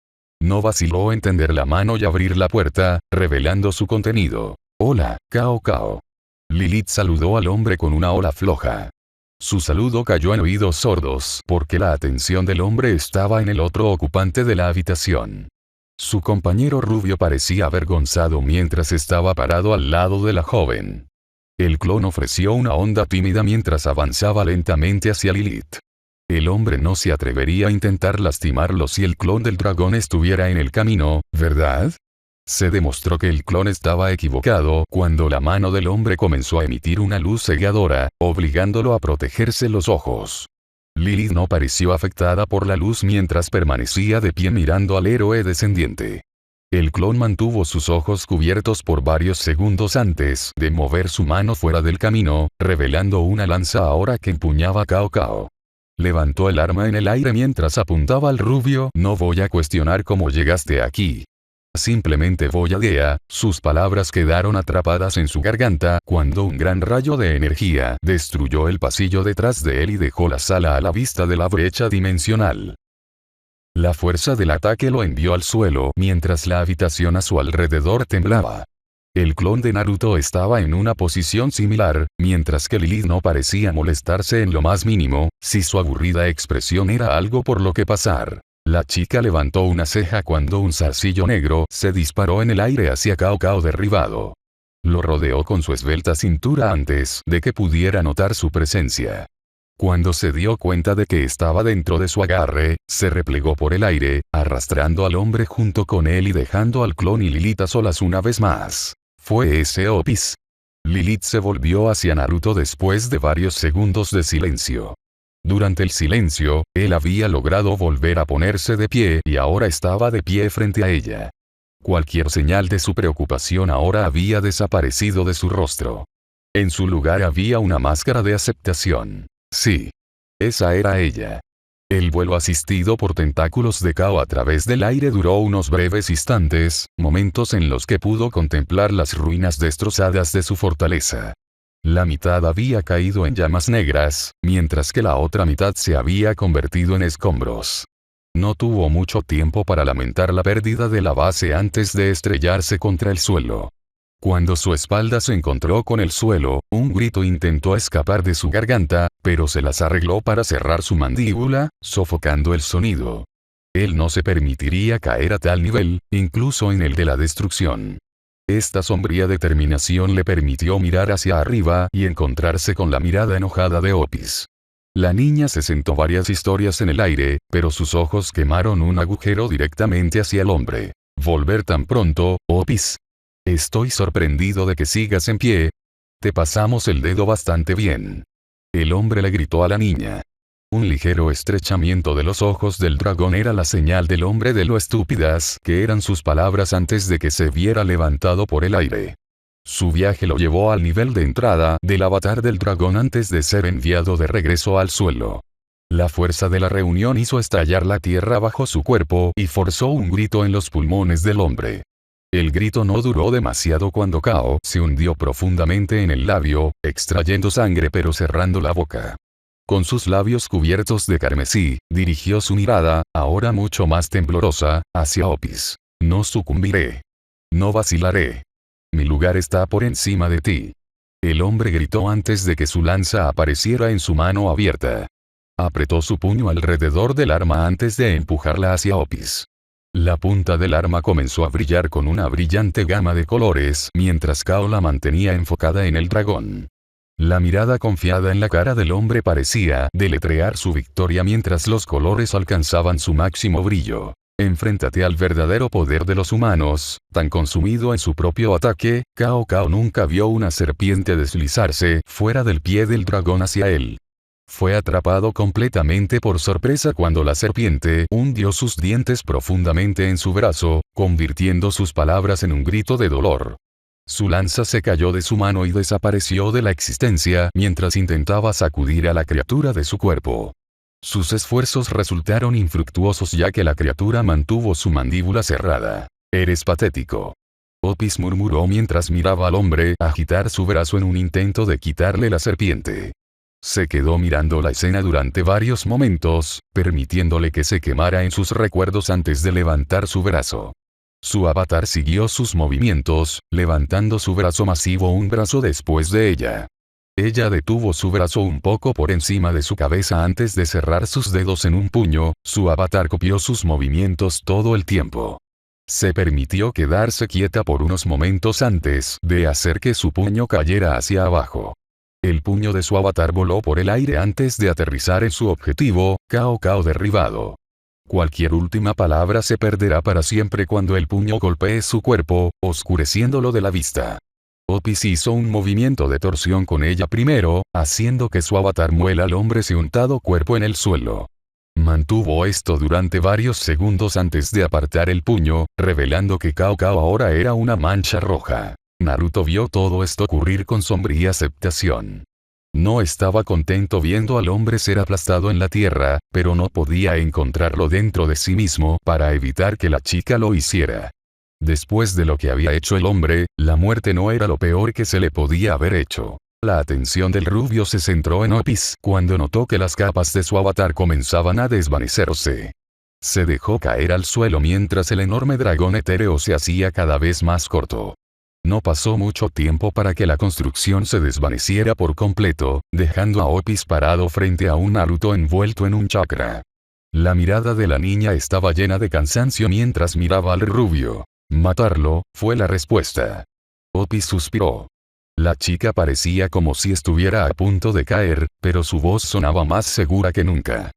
No vaciló en tender la mano y abrir la puerta, revelando su contenido. Hola, Cao. Lilith saludó al hombre con una ola floja. Su saludo cayó en oídos sordos porque la atención del hombre estaba en el otro ocupante de la habitación. Su compañero rubio parecía avergonzado mientras estaba parado al lado de la joven. El clon ofreció una onda tímida mientras avanzaba lentamente hacia Lilith. El hombre no se atrevería a intentar lastimarlo si el clon del dragón estuviera en el camino, ¿verdad? Se demostró que el clon estaba equivocado cuando la mano del hombre comenzó a emitir una luz cegadora, obligándolo a protegerse los ojos. Lilith no pareció afectada por la luz mientras permanecía de pie mirando al héroe descendiente. El clon mantuvo sus ojos cubiertos por varios segundos antes de mover su mano fuera del camino, revelando una lanza ahora que empuñaba Cao Cao. Levantó el arma en el aire mientras apuntaba al rubio. No voy a cuestionar cómo llegaste aquí. Simplemente voy a Dea. Sus palabras quedaron atrapadas en su garganta cuando un gran rayo de energía destruyó el pasillo detrás de él y dejó la sala a la vista de la brecha dimensional. La fuerza del ataque lo envió al suelo mientras la habitación a su alrededor temblaba. El clon de Naruto estaba en una posición similar, mientras que Lilith no parecía molestarse en lo más mínimo, si su aburrida expresión era algo por lo que pasar. La chica levantó una ceja cuando un zarcillo negro se disparó en el aire hacia Cao Cao derribado. Lo rodeó con su esbelta cintura antes de que pudiera notar su presencia. Cuando se dio cuenta de que estaba dentro de su agarre, se replegó por el aire, arrastrando al hombre junto con él y dejando al clon y Lilith a solas una vez más. ¿Fue ese Opis? Lilith se volvió hacia Naruto después de varios segundos de silencio. Durante el silencio, él había logrado volver a ponerse de pie y ahora estaba de pie frente a ella. Cualquier señal de su preocupación ahora había desaparecido de su rostro. En su lugar había una máscara de aceptación. Sí. Esa era ella. El vuelo asistido por tentáculos de Cao a través del aire duró unos breves instantes, momentos en los que pudo contemplar las ruinas destrozadas de su fortaleza. La mitad había caído en llamas negras, mientras que la otra mitad se había convertido en escombros. No tuvo mucho tiempo para lamentar la pérdida de la base antes de estrellarse contra el suelo. Cuando su espalda se encontró con el suelo, un grito intentó escapar de su garganta, pero se las arregló para cerrar su mandíbula, sofocando el sonido. Él no se permitiría caer a tal nivel, incluso en el de la destrucción. Esta sombría determinación le permitió mirar hacia arriba y encontrarse con la mirada enojada de Opis. La niña se sentó varias historias en el aire, pero sus ojos quemaron un agujero directamente hacia el hombre. ¿Volver tan pronto, Opis? Estoy sorprendido de que sigas en pie. Te pasamos el dedo bastante bien. El hombre le gritó a la niña. Un ligero estrechamiento de los ojos del dragón era la señal del hombre de lo estúpidas que eran sus palabras antes de que se viera levantado por el aire. Su viaje lo llevó al nivel de entrada del avatar del dragón antes de ser enviado de regreso al suelo. La fuerza de la reunión hizo estallar la tierra bajo su cuerpo y forzó un grito en los pulmones del hombre. El grito no duró demasiado cuando Cao se hundió profundamente en el labio, extrayendo sangre pero cerrando la boca. Con sus labios cubiertos de carmesí, dirigió su mirada, ahora mucho más temblorosa, hacia Opis. No sucumbiré. No vacilaré. Mi lugar está por encima de ti. El hombre gritó antes de que su lanza apareciera en su mano abierta. Apretó su puño alrededor del arma antes de empujarla hacia Opis. La punta del arma comenzó a brillar con una brillante gama de colores mientras Cao la mantenía enfocada en el dragón. La mirada confiada en la cara del hombre parecía deletrear su victoria mientras los colores alcanzaban su máximo brillo. Enfréntate al verdadero poder de los humanos. Tan consumido en su propio ataque, Cao Cao nunca vio una serpiente deslizarse fuera del pie del dragón hacia él. Fue atrapado completamente por sorpresa cuando la serpiente hundió sus dientes profundamente en su brazo, convirtiendo sus palabras en un grito de dolor. Su lanza se cayó de su mano y desapareció de la existencia mientras intentaba sacudir a la criatura de su cuerpo. Sus esfuerzos resultaron infructuosos ya que la criatura mantuvo su mandíbula cerrada. Eres patético. Opis murmuró mientras miraba al hombre agitar su brazo en un intento de quitarle la serpiente. Se quedó mirando la escena durante varios momentos, permitiéndole que se quemara en sus recuerdos antes de levantar su brazo. Su avatar siguió sus movimientos, levantando su brazo masivo un brazo después de ella. Ella detuvo su brazo un poco por encima de su cabeza antes de cerrar sus dedos en un puño, su avatar copió sus movimientos todo el tiempo. Se permitió quedarse quieta por unos momentos antes de hacer que su puño cayera hacia abajo. El puño de su avatar voló por el aire antes de aterrizar en su objetivo, Cao Cao derribado. Cualquier última palabra se perderá para siempre cuando el puño golpee su cuerpo, oscureciéndolo de la vista. Opis hizo un movimiento de torsión con ella primero, haciendo que su avatar muela al hombre sin untado cuerpo en el suelo. Mantuvo esto durante varios segundos antes de apartar el puño, revelando que Cao Cao ahora era una mancha roja. Naruto vio todo esto ocurrir con sombría aceptación. No estaba contento viendo al hombre ser aplastado en la tierra, pero no podía encontrarlo dentro de sí mismo para evitar que la chica lo hiciera. Después de lo que había hecho el hombre, la muerte no era lo peor que se le podía haber hecho. La atención del rubio se centró en Opis cuando notó que las capas de su avatar comenzaban a desvanecerse. Se dejó caer al suelo mientras el enorme dragón etéreo se hacía cada vez más corto. No pasó mucho tiempo para que la construcción se desvaneciera por completo, dejando a Opis parado frente a un Naruto envuelto en un chakra. La mirada de la niña estaba llena de cansancio mientras miraba al rubio. Matarlo, fue la respuesta. Opis suspiró. La chica parecía como si estuviera a punto de caer, pero su voz sonaba más segura que nunca.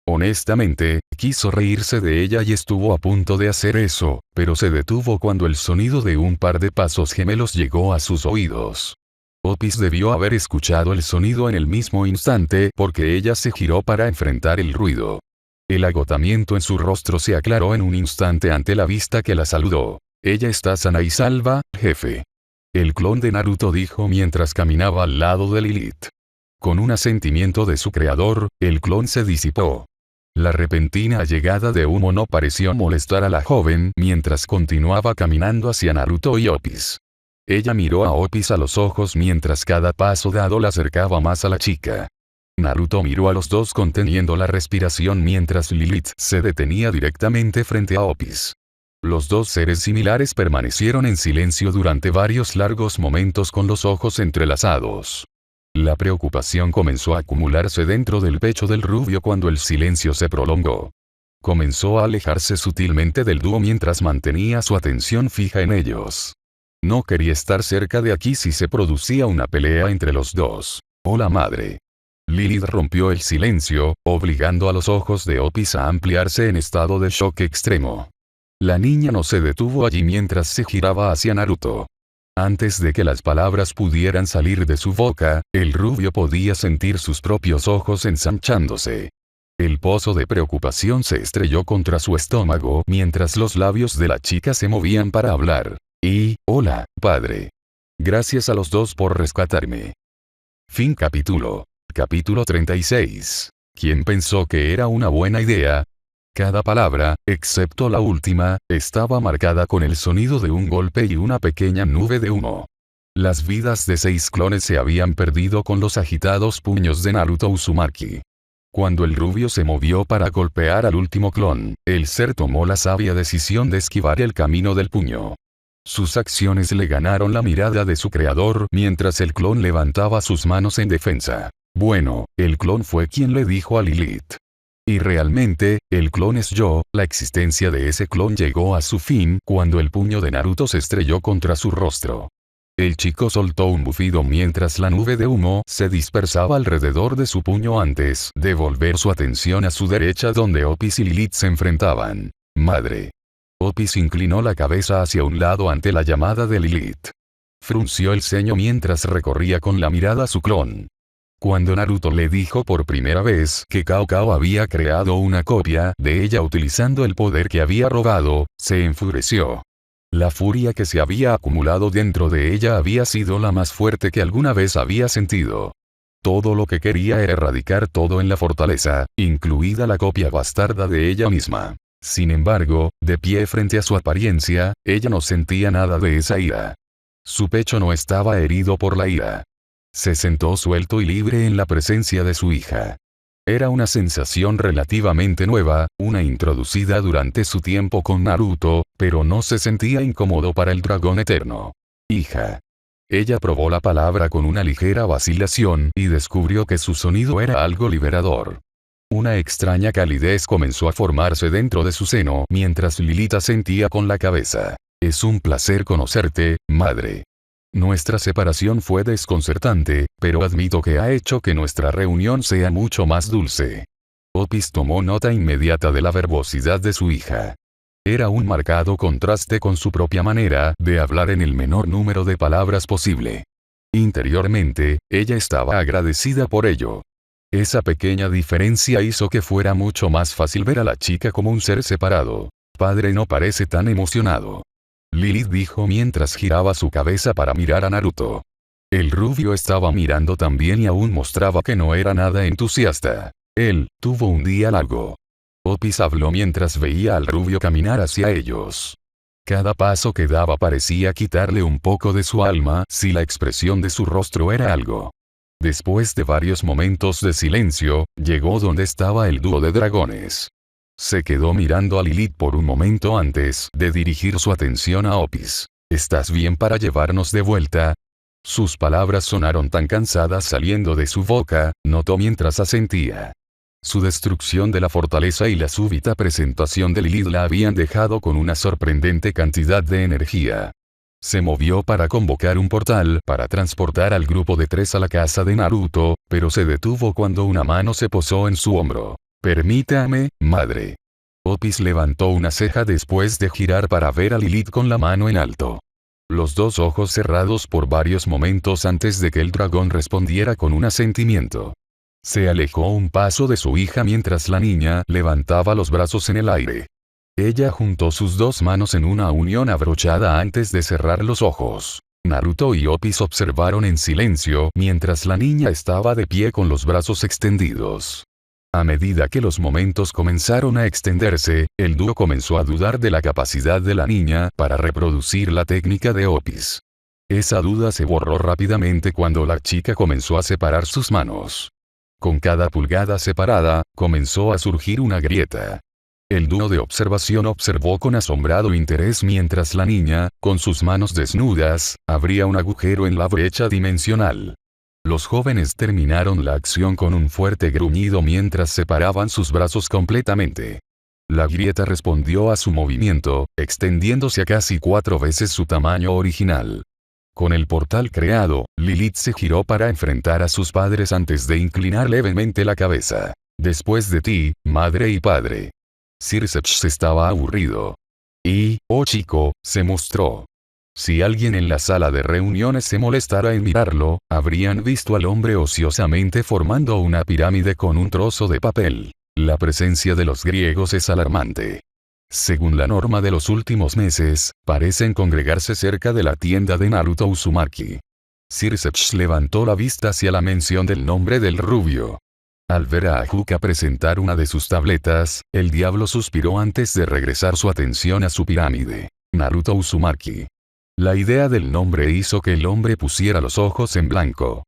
Honestamente, quiso reírse de ella y estuvo a punto de hacer eso, pero se detuvo cuando el sonido de un par de pasos gemelos llegó a sus oídos. Opis debió haber escuchado el sonido en el mismo instante porque ella se giró para enfrentar el ruido. El agotamiento en su rostro se aclaró en un instante ante la vista que la saludó. Ella está sana y salva, jefe. El clon de Naruto dijo mientras caminaba al lado de Lilith. Con un asentimiento de su creador, el clon se disipó. La repentina llegada de humo no pareció molestar a la joven mientras continuaba caminando hacia Naruto y Opis. Ella miró a Opis a los ojos mientras cada paso dado la acercaba más a la chica. Naruto miró a los dos conteniendo la respiración mientras Lilith se detenía directamente frente a Opis. Los dos seres similares permanecieron en silencio durante varios largos momentos con los ojos entrelazados. La preocupación comenzó a acumularse dentro del pecho del rubio cuando el silencio se prolongó. Comenzó a alejarse sutilmente del dúo mientras mantenía su atención fija en ellos. No quería estar cerca de aquí si se producía una pelea entre los dos. ¡Oh la madre! Lilith rompió el silencio, obligando a los ojos de Opis a ampliarse en estado de shock extremo. La niña no se detuvo allí mientras se giraba hacia Naruto. Antes de que las palabras pudieran salir de su boca, el rubio podía sentir sus propios ojos ensanchándose. El pozo de preocupación se estrelló contra su estómago mientras los labios de la chica se movían para hablar. Hola, padre. Gracias a los dos por rescatarme. Fin capítulo. Capítulo 36. ¿Quién pensó que era una buena idea? Cada palabra, excepto la última, estaba marcada con el sonido de un golpe y una pequeña nube de humo. Las vidas de 6 clones se habían perdido con los agitados puños de Naruto Uzumaki. Cuando el rubio se movió para golpear al último clon, el ser tomó la sabia decisión de esquivar el camino del puño. Sus acciones le ganaron la mirada de su creador mientras el clon levantaba sus manos en defensa. Bueno, el clon fue quien le dijo a Lilith. Y realmente, el clon es yo. La existencia de ese clon llegó a su fin cuando el puño de Naruto se estrelló contra su rostro. El chico soltó un bufido mientras la nube de humo se dispersaba alrededor de su puño antes de volver su atención a su derecha donde Opis y Lilith se enfrentaban. Madre. Opis inclinó la cabeza hacia un lado ante la llamada de Lilith. Frunció el ceño mientras recorría con la mirada su clon. Cuando Naruto le dijo por primera vez que Cao Cao había creado una copia de ella utilizando el poder que había robado, se enfureció. La furia que se había acumulado dentro de ella había sido la más fuerte que alguna vez había sentido. Todo lo que quería era erradicar todo en la fortaleza, incluida la copia bastarda de ella misma. Sin embargo, de pie frente a su apariencia, ella no sentía nada de esa ira. Su pecho no estaba herido por la ira. Se sentó suelto y libre en la presencia de su hija. Era una sensación relativamente nueva, una introducida durante su tiempo con Naruto, pero no se sentía incómodo para el dragón eterno. Hija. Ella probó la palabra con una ligera vacilación y descubrió que su sonido era algo liberador. Una extraña calidez comenzó a formarse dentro de su seno mientras Lilith asentía con la cabeza. Es un placer conocerte, madre. Nuestra separación fue desconcertante, pero admito que ha hecho que nuestra reunión sea mucho más dulce. Opis tomó nota inmediata de la verbosidad de su hija. Era un marcado contraste con su propia manera de hablar en el menor número de palabras posible. Interiormente, ella estaba agradecida por ello. Esa pequeña diferencia hizo que fuera mucho más fácil ver a la chica como un ser separado. Padre no parece tan emocionado. Lilith dijo mientras giraba su cabeza para mirar a Naruto. El rubio estaba mirando también y aún mostraba que no era nada entusiasta. Él tuvo un día largo. Opis habló mientras veía al rubio caminar hacia ellos. Cada paso que daba parecía quitarle un poco de su alma si la expresión de su rostro era algo. Después de varios momentos de silencio, llegó donde estaba el dúo de dragones. Se quedó mirando a Lilith por un momento antes de dirigir su atención a Opis. ¿Estás bien para llevarnos de vuelta? Sus palabras sonaron tan cansadas saliendo de su boca, notó mientras asentía. Su destrucción de la fortaleza y la súbita presentación de Lilith la habían dejado con una sorprendente cantidad de energía. Se movió para convocar un portal para transportar al grupo de 3 a la casa de Naruto, pero se detuvo cuando una mano se posó en su hombro. Permítame, madre. Opis levantó una ceja después de girar para ver a Lilith con la mano en alto. Los dos ojos cerrados por varios momentos antes de que el dragón respondiera con un asentimiento. Se alejó un paso de su hija mientras la niña levantaba los brazos en el aire. Ella juntó sus dos manos en una unión abrochada antes de cerrar los ojos. Naruto y Opis observaron en silencio mientras la niña estaba de pie con los brazos extendidos. A medida que los momentos comenzaron a extenderse, el dúo comenzó a dudar de la capacidad de la niña para reproducir la técnica de Opis. Esa duda se borró rápidamente cuando la chica comenzó a separar sus manos. Con cada pulgada separada, comenzó a surgir una grieta. El dúo de observación observó con asombrado interés mientras la niña, con sus manos desnudas, abría un agujero en la brecha dimensional. Los jóvenes terminaron la acción con un fuerte gruñido mientras separaban sus brazos completamente. La grieta respondió a su movimiento, extendiéndose a casi 4 veces su tamaño original. Con el portal creado, Lilith se giró para enfrentar a sus padres antes de inclinar levemente la cabeza. Después de ti, madre y padre. Circeps estaba aburrido. Y, oh chico, se mostró. Si alguien en la sala de reuniones se molestara en mirarlo, habrían visto al hombre ociosamente formando una pirámide con un trozo de papel. La presencia de los griegos es alarmante. Según la norma de los últimos meses, parecen congregarse cerca de la tienda de Naruto Uzumaki. Circeps levantó la vista hacia la mención del nombre del rubio. Al ver a Ajuka presentar una de sus tabletas, el diablo suspiró antes de regresar su atención a su pirámide. Naruto Uzumaki. La idea del nombre hizo que el hombre pusiera los ojos en blanco.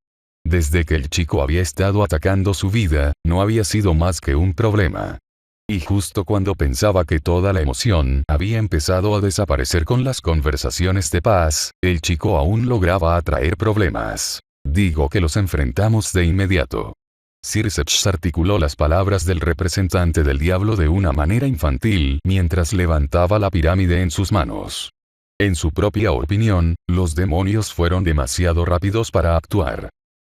Desde que el chico había estado atacando su vida, no había sido más que un problema. Y justo cuando pensaba que toda la emoción había empezado a desaparecer con las conversaciones de paz, el chico aún lograba atraer problemas. Digo que los enfrentamos de inmediato. Circeps articuló las palabras del representante del diablo de una manera infantil mientras levantaba la pirámide en sus manos. En su propia opinión, los demonios fueron demasiado rápidos para actuar.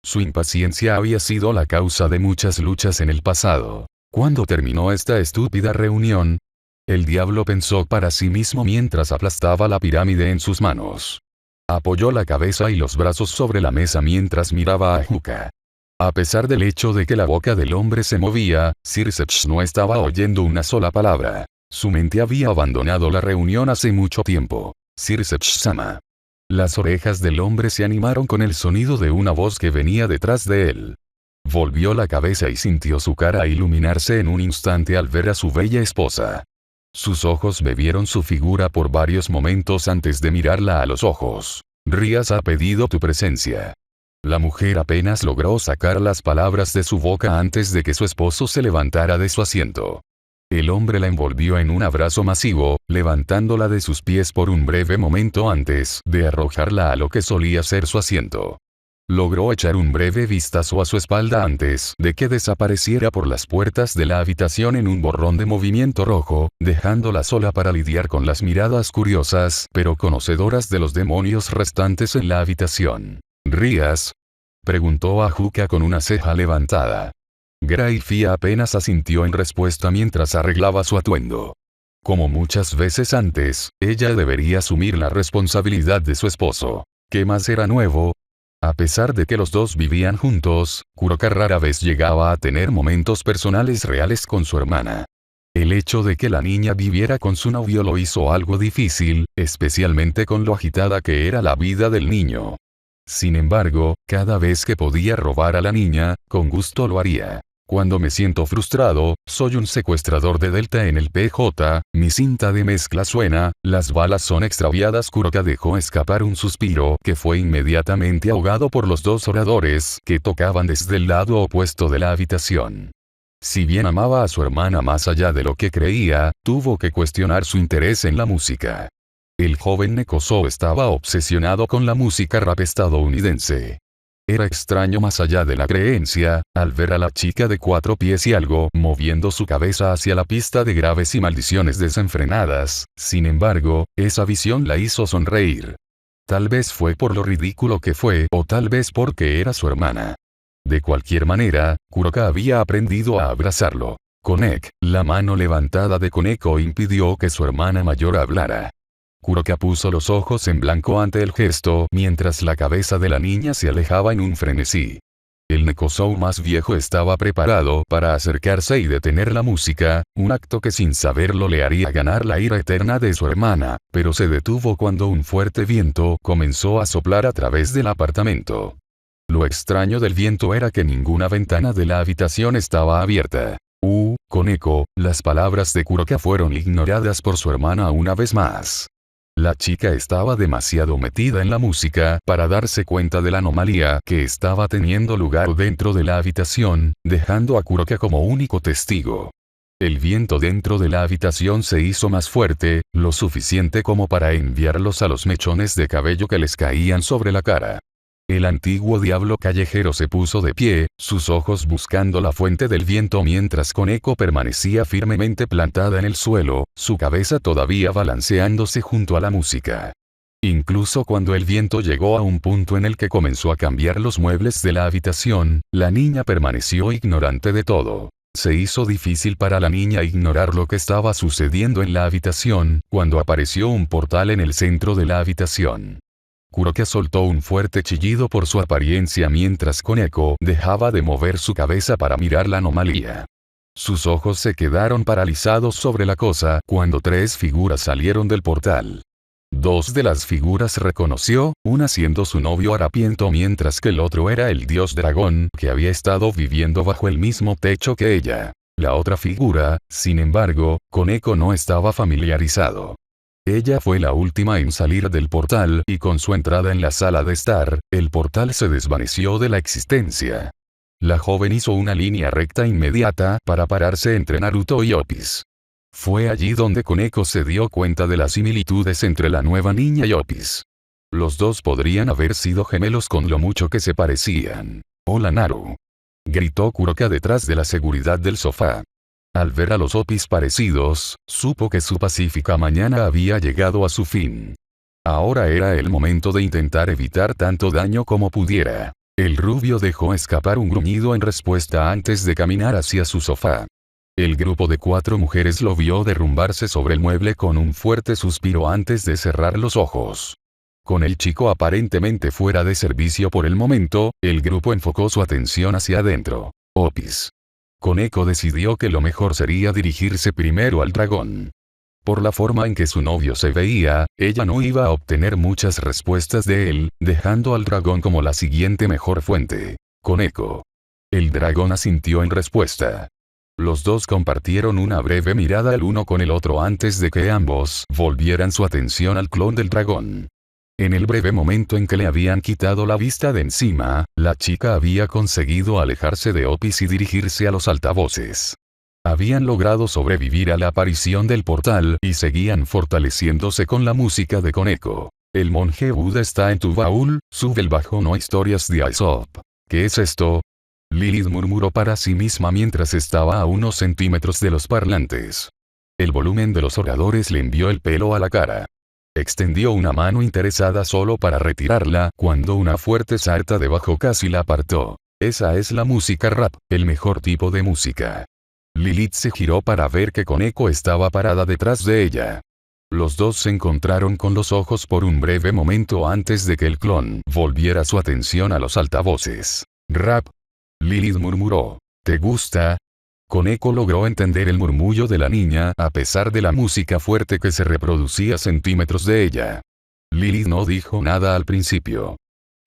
Su impaciencia había sido la causa de muchas luchas en el pasado. ¿Cuándo terminó esta estúpida reunión? El diablo pensó para sí mismo mientras aplastaba la pirámide en sus manos. Apoyó la cabeza y los brazos sobre la mesa mientras miraba a Ajuka. A pesar del hecho de que la boca del hombre se movía, Circeps no estaba oyendo una sola palabra. Su mente había abandonado la reunión hace mucho tiempo. Circeps-sama. Las orejas del hombre se animaron con el sonido de una voz que venía detrás de él. Volvió la cabeza y sintió su cara iluminarse en un instante al ver a su bella esposa. Sus ojos bebieron su figura por varios momentos antes de mirarla a los ojos. Rías ha pedido tu presencia. La mujer apenas logró sacar las palabras de su boca antes de que su esposo se levantara de su asiento. El hombre la envolvió en un abrazo masivo, levantándola de sus pies por un breve momento antes de arrojarla a lo que solía ser su asiento. logró echar un breve vistazo a su espalda antes de que desapareciera por las puertas de la habitación en un borrón de movimiento rojo, dejándola sola para lidiar con las miradas curiosas pero conocedoras de los demonios restantes en la habitación. ¿Rías?, preguntó Ajuka con una ceja levantada. Grayfia apenas asintió en respuesta mientras arreglaba su atuendo. Como muchas veces antes, ella debería asumir la responsabilidad de su esposo. ¿Qué más era nuevo? A pesar de que los dos vivían juntos, Kuroka rara vez llegaba a tener momentos personales reales con su hermana. El hecho de que la niña viviera con su novio lo hizo algo difícil, especialmente con lo agitada que era la vida del niño. Sin embargo, cada vez que podía robar a la niña, con gusto lo haría. Cuando me siento frustrado, soy un secuestrador de Delta en el PJ, mi cinta de mezcla suena, las balas son extraviadas. Kuroka dejó escapar un suspiro que fue inmediatamente ahogado por los dos oradores que tocaban desde el lado opuesto de la habitación. Si bien amaba a su hermana más allá de lo que creía, tuvo que cuestionar su interés en la música. El joven Nekoso estaba obsesionado con la música rap estadounidense. Era extraño más allá de la creencia, al ver a la chica de 4 pies y algo moviendo su cabeza hacia la pista de graves y maldiciones desenfrenadas. Sin embargo, esa visión la hizo sonreír. Tal vez fue por lo ridículo que fue o tal vez porque era su hermana. De cualquier manera, Kuroka había aprendido a abrazarlo. Konek, la mano levantada de Koneko impidió que su hermana mayor hablara. Kuroka puso los ojos en blanco ante el gesto mientras la cabeza de la niña se alejaba en un frenesí. El Nekosou más viejo estaba preparado para acercarse y detener la música, un acto que sin saberlo le haría ganar la ira eterna de su hermana, pero se detuvo cuando un fuerte viento comenzó a soplar a través del apartamento. Lo extraño del viento era que ninguna ventana de la habitación estaba abierta. Koneko, las palabras de Kuroka fueron ignoradas por su hermana una vez más. La chica estaba demasiado metida en la música para darse cuenta de la anomalía que estaba teniendo lugar dentro de la habitación, dejando a Kuroka como único testigo. El viento dentro de la habitación se hizo más fuerte, lo suficiente como para enviarlos a los mechones de cabello que les caían sobre la cara. El antiguo diablo callejero se puso de pie, sus ojos buscando la fuente del viento mientras Koneko permanecía firmemente plantada en el suelo, su cabeza todavía balanceándose junto a la música. Incluso cuando el viento llegó a un punto en el que comenzó a cambiar los muebles de la habitación, la niña permaneció ignorante de todo. Se hizo difícil para la niña ignorar lo que estaba sucediendo en la habitación, cuando apareció un portal en el centro de la habitación. Kuroka soltó un fuerte chillido por su apariencia mientras Koneko dejaba de mover su cabeza para mirar la anomalía. Sus ojos se quedaron paralizados sobre la cosa cuando 3 figuras salieron del portal. 2 de las figuras reconoció, una siendo su novio harapiento mientras que el otro era el dios dragón que había estado viviendo bajo el mismo techo que ella. La otra figura, sin embargo, Koneko no estaba familiarizado. Ella fue la última en salir del portal y con su entrada en la sala de estar, el portal se desvaneció de la existencia. La joven hizo una línea recta inmediata para pararse entre Naruto y Opis. Fue allí donde Koneko se dio cuenta de las similitudes entre la nueva niña y Opis. Los dos podrían haber sido gemelos con lo mucho que se parecían. «Hola Naru», gritó Kuroka detrás de la seguridad del sofá. Al ver a los Opis parecidos, supo que su pacífica mañana había llegado a su fin. Ahora era el momento de intentar evitar tanto daño como pudiera. El rubio dejó escapar un gruñido en respuesta antes de caminar hacia su sofá. El grupo de 4 mujeres lo vio derrumbarse sobre el mueble con un fuerte suspiro antes de cerrar los ojos. Con el chico aparentemente fuera de servicio por el momento, el grupo enfocó su atención hacia adentro. Opis. Koneko decidió que lo mejor sería dirigirse primero al dragón. Por la forma en que su novio se veía, ella no iba a obtener muchas respuestas de él, dejando al dragón como la siguiente mejor fuente. Koneko. El dragón asintió en respuesta. Los dos compartieron una breve mirada el uno con el otro antes de que ambos volvieran su atención al clon del dragón. En el breve momento en que le habían quitado la vista de encima, la chica había conseguido alejarse de Opis y dirigirse a los altavoces. Habían logrado sobrevivir a la aparición del portal y seguían fortaleciéndose con la música de Koneko. El monje Buda está en tu baúl, sube el bajo no historias de Aesop. ¿Qué es esto? Lilith murmuró para sí misma mientras estaba a unos centímetros de los parlantes. El volumen de los oradores le envió el pelo a la cara. Extendió una mano interesada solo para retirarla, cuando una fuerte sarta de bajo casi la apartó. Esa es la música rap, el mejor tipo de música. Lilith se giró para ver que Koneko estaba parada detrás de ella. Los dos se encontraron con los ojos por un breve momento antes de que el clon volviera su atención a los altavoces. «Rap», Lilith murmuró. «¿Te gusta?». Koneko logró entender el murmullo de la niña a pesar de la música fuerte que se reproducía a centímetros de ella. Lilith no dijo nada al principio.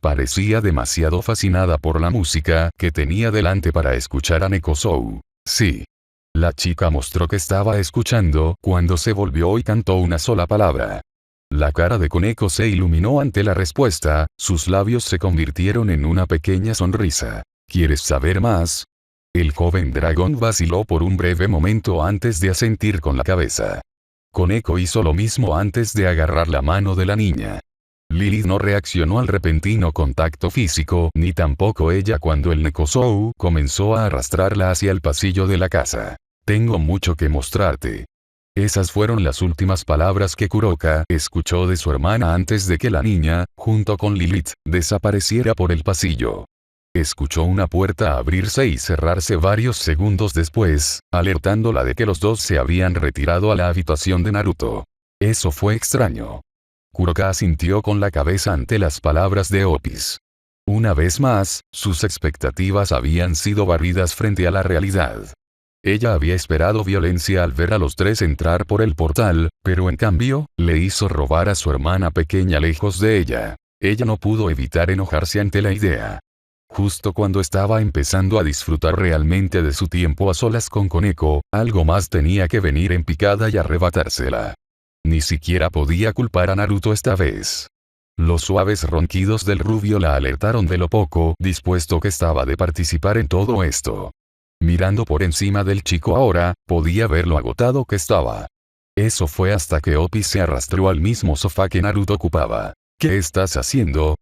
Parecía demasiado fascinada por la música que tenía delante para escuchar a Nekosou. Sí. La chica mostró que estaba escuchando cuando se volvió y cantó una sola palabra. La cara de Koneko se iluminó ante la respuesta, sus labios se convirtieron en una pequeña sonrisa. ¿Quieres saber más? El joven dragón vaciló por un breve momento antes de asentir con la cabeza. Koneko hizo lo mismo antes de agarrar la mano de la niña. Lilith no reaccionó al repentino contacto físico, ni tampoco ella cuando el Nekosou comenzó a arrastrarla hacia el pasillo de la casa. «Tengo mucho que mostrarte». Esas fueron las últimas palabras que Kuroka escuchó de su hermana antes de que la niña, junto con Lilith, desapareciera por el pasillo. Escuchó una puerta abrirse y cerrarse varios segundos después, alertándola de que los dos se habían retirado a la habitación de Naruto. Eso fue extraño. Kuroka asintió con la cabeza ante las palabras de Opis. Una vez más, sus expectativas habían sido barridas frente a la realidad. Ella había esperado violencia al ver a los tres entrar por el portal, pero en cambio, le hizo robar a su hermana pequeña lejos de ella. Ella no pudo evitar enojarse ante la idea. Justo cuando estaba empezando a disfrutar realmente de su tiempo a solas con Koneko, algo más tenía que venir en picada y arrebatársela. Ni siquiera podía culpar a Naruto esta vez. Los suaves ronquidos del rubio la alertaron de lo poco dispuesto que estaba de participar en todo esto. Mirando por encima del chico ahora, podía ver lo agotado que estaba. Eso fue hasta que Opis se arrastró al mismo sofá que Naruto ocupaba. ¿Qué estás haciendo?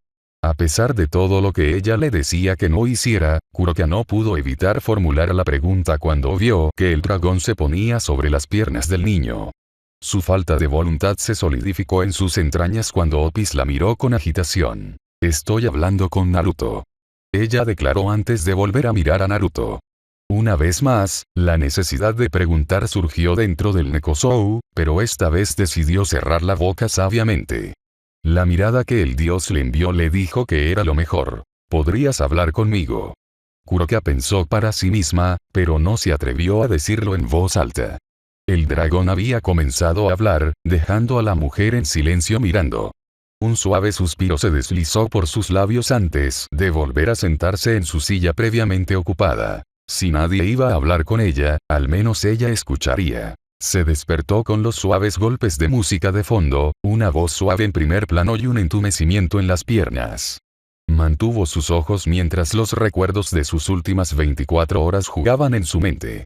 A pesar de todo lo que ella le decía que no hiciera, Kuroka no pudo evitar formular la pregunta cuando vio que el dragón se ponía sobre las piernas del niño. Su falta de voluntad se solidificó en sus entrañas cuando Opis la miró con agitación. «Estoy hablando con Naruto», ella declaró antes de volver a mirar a Naruto. Una vez más, la necesidad de preguntar surgió dentro del Nekosou, pero esta vez decidió cerrar la boca sabiamente. La mirada que el dios le envió le dijo que era lo mejor. «¿Podrías hablar conmigo?». Kuroka pensó para sí misma, pero no se atrevió a decirlo en voz alta. El dragón había comenzado a hablar, dejando a la mujer en silencio mirando. Un suave suspiro se deslizó por sus labios antes de volver a sentarse en su silla previamente ocupada. Si nadie iba a hablar con ella, al menos ella escucharía. Se despertó con los suaves golpes de música de fondo, una voz suave en primer plano y un entumecimiento en las piernas. Mantuvo sus ojos mientras los recuerdos de sus últimas 24 horas jugaban en su mente.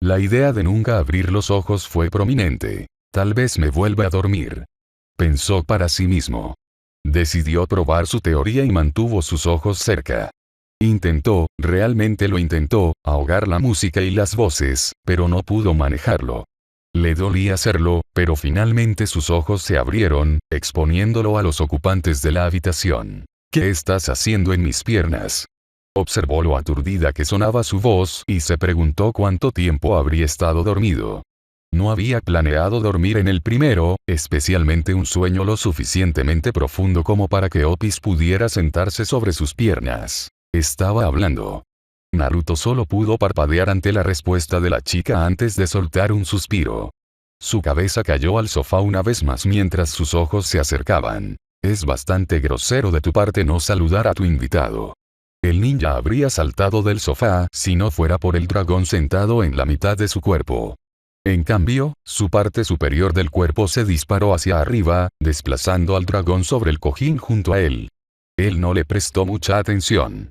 La idea de nunca abrir los ojos fue prominente. «Tal vez me vuelva a dormir», pensó para sí mismo. Decidió probar su teoría y mantuvo sus ojos cerca. Intentó, realmente lo intentó, ahogar la música y las voces, pero no pudo manejarlo. Le dolía hacerlo, pero finalmente sus ojos se abrieron, exponiéndolo a los ocupantes de la habitación. «¿Qué estás haciendo en mis piernas?». Observó lo aturdida que sonaba su voz y se preguntó cuánto tiempo habría estado dormido. No había planeado dormir en el primero, especialmente un sueño lo suficientemente profundo como para que Opis pudiera sentarse sobre sus piernas. Estaba hablando. Naruto solo pudo parpadear ante la respuesta de la chica antes de soltar un suspiro. Su cabeza cayó al sofá una vez más mientras sus ojos se acercaban. «Es bastante grosero de tu parte no saludar a tu invitado». El ninja habría saltado del sofá si no fuera por el dragón sentado en la mitad de su cuerpo. En cambio, su parte superior del cuerpo se disparó hacia arriba, desplazando al dragón sobre el cojín junto a él. Él no le prestó mucha atención.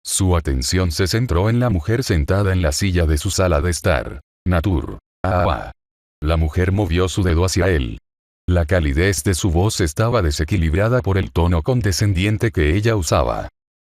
Su atención se centró en la mujer sentada en la silla de su sala de estar. «Natur. Ah. La mujer movió su dedo hacia él. La calidez de su voz estaba desequilibrada por el tono condescendiente que ella usaba.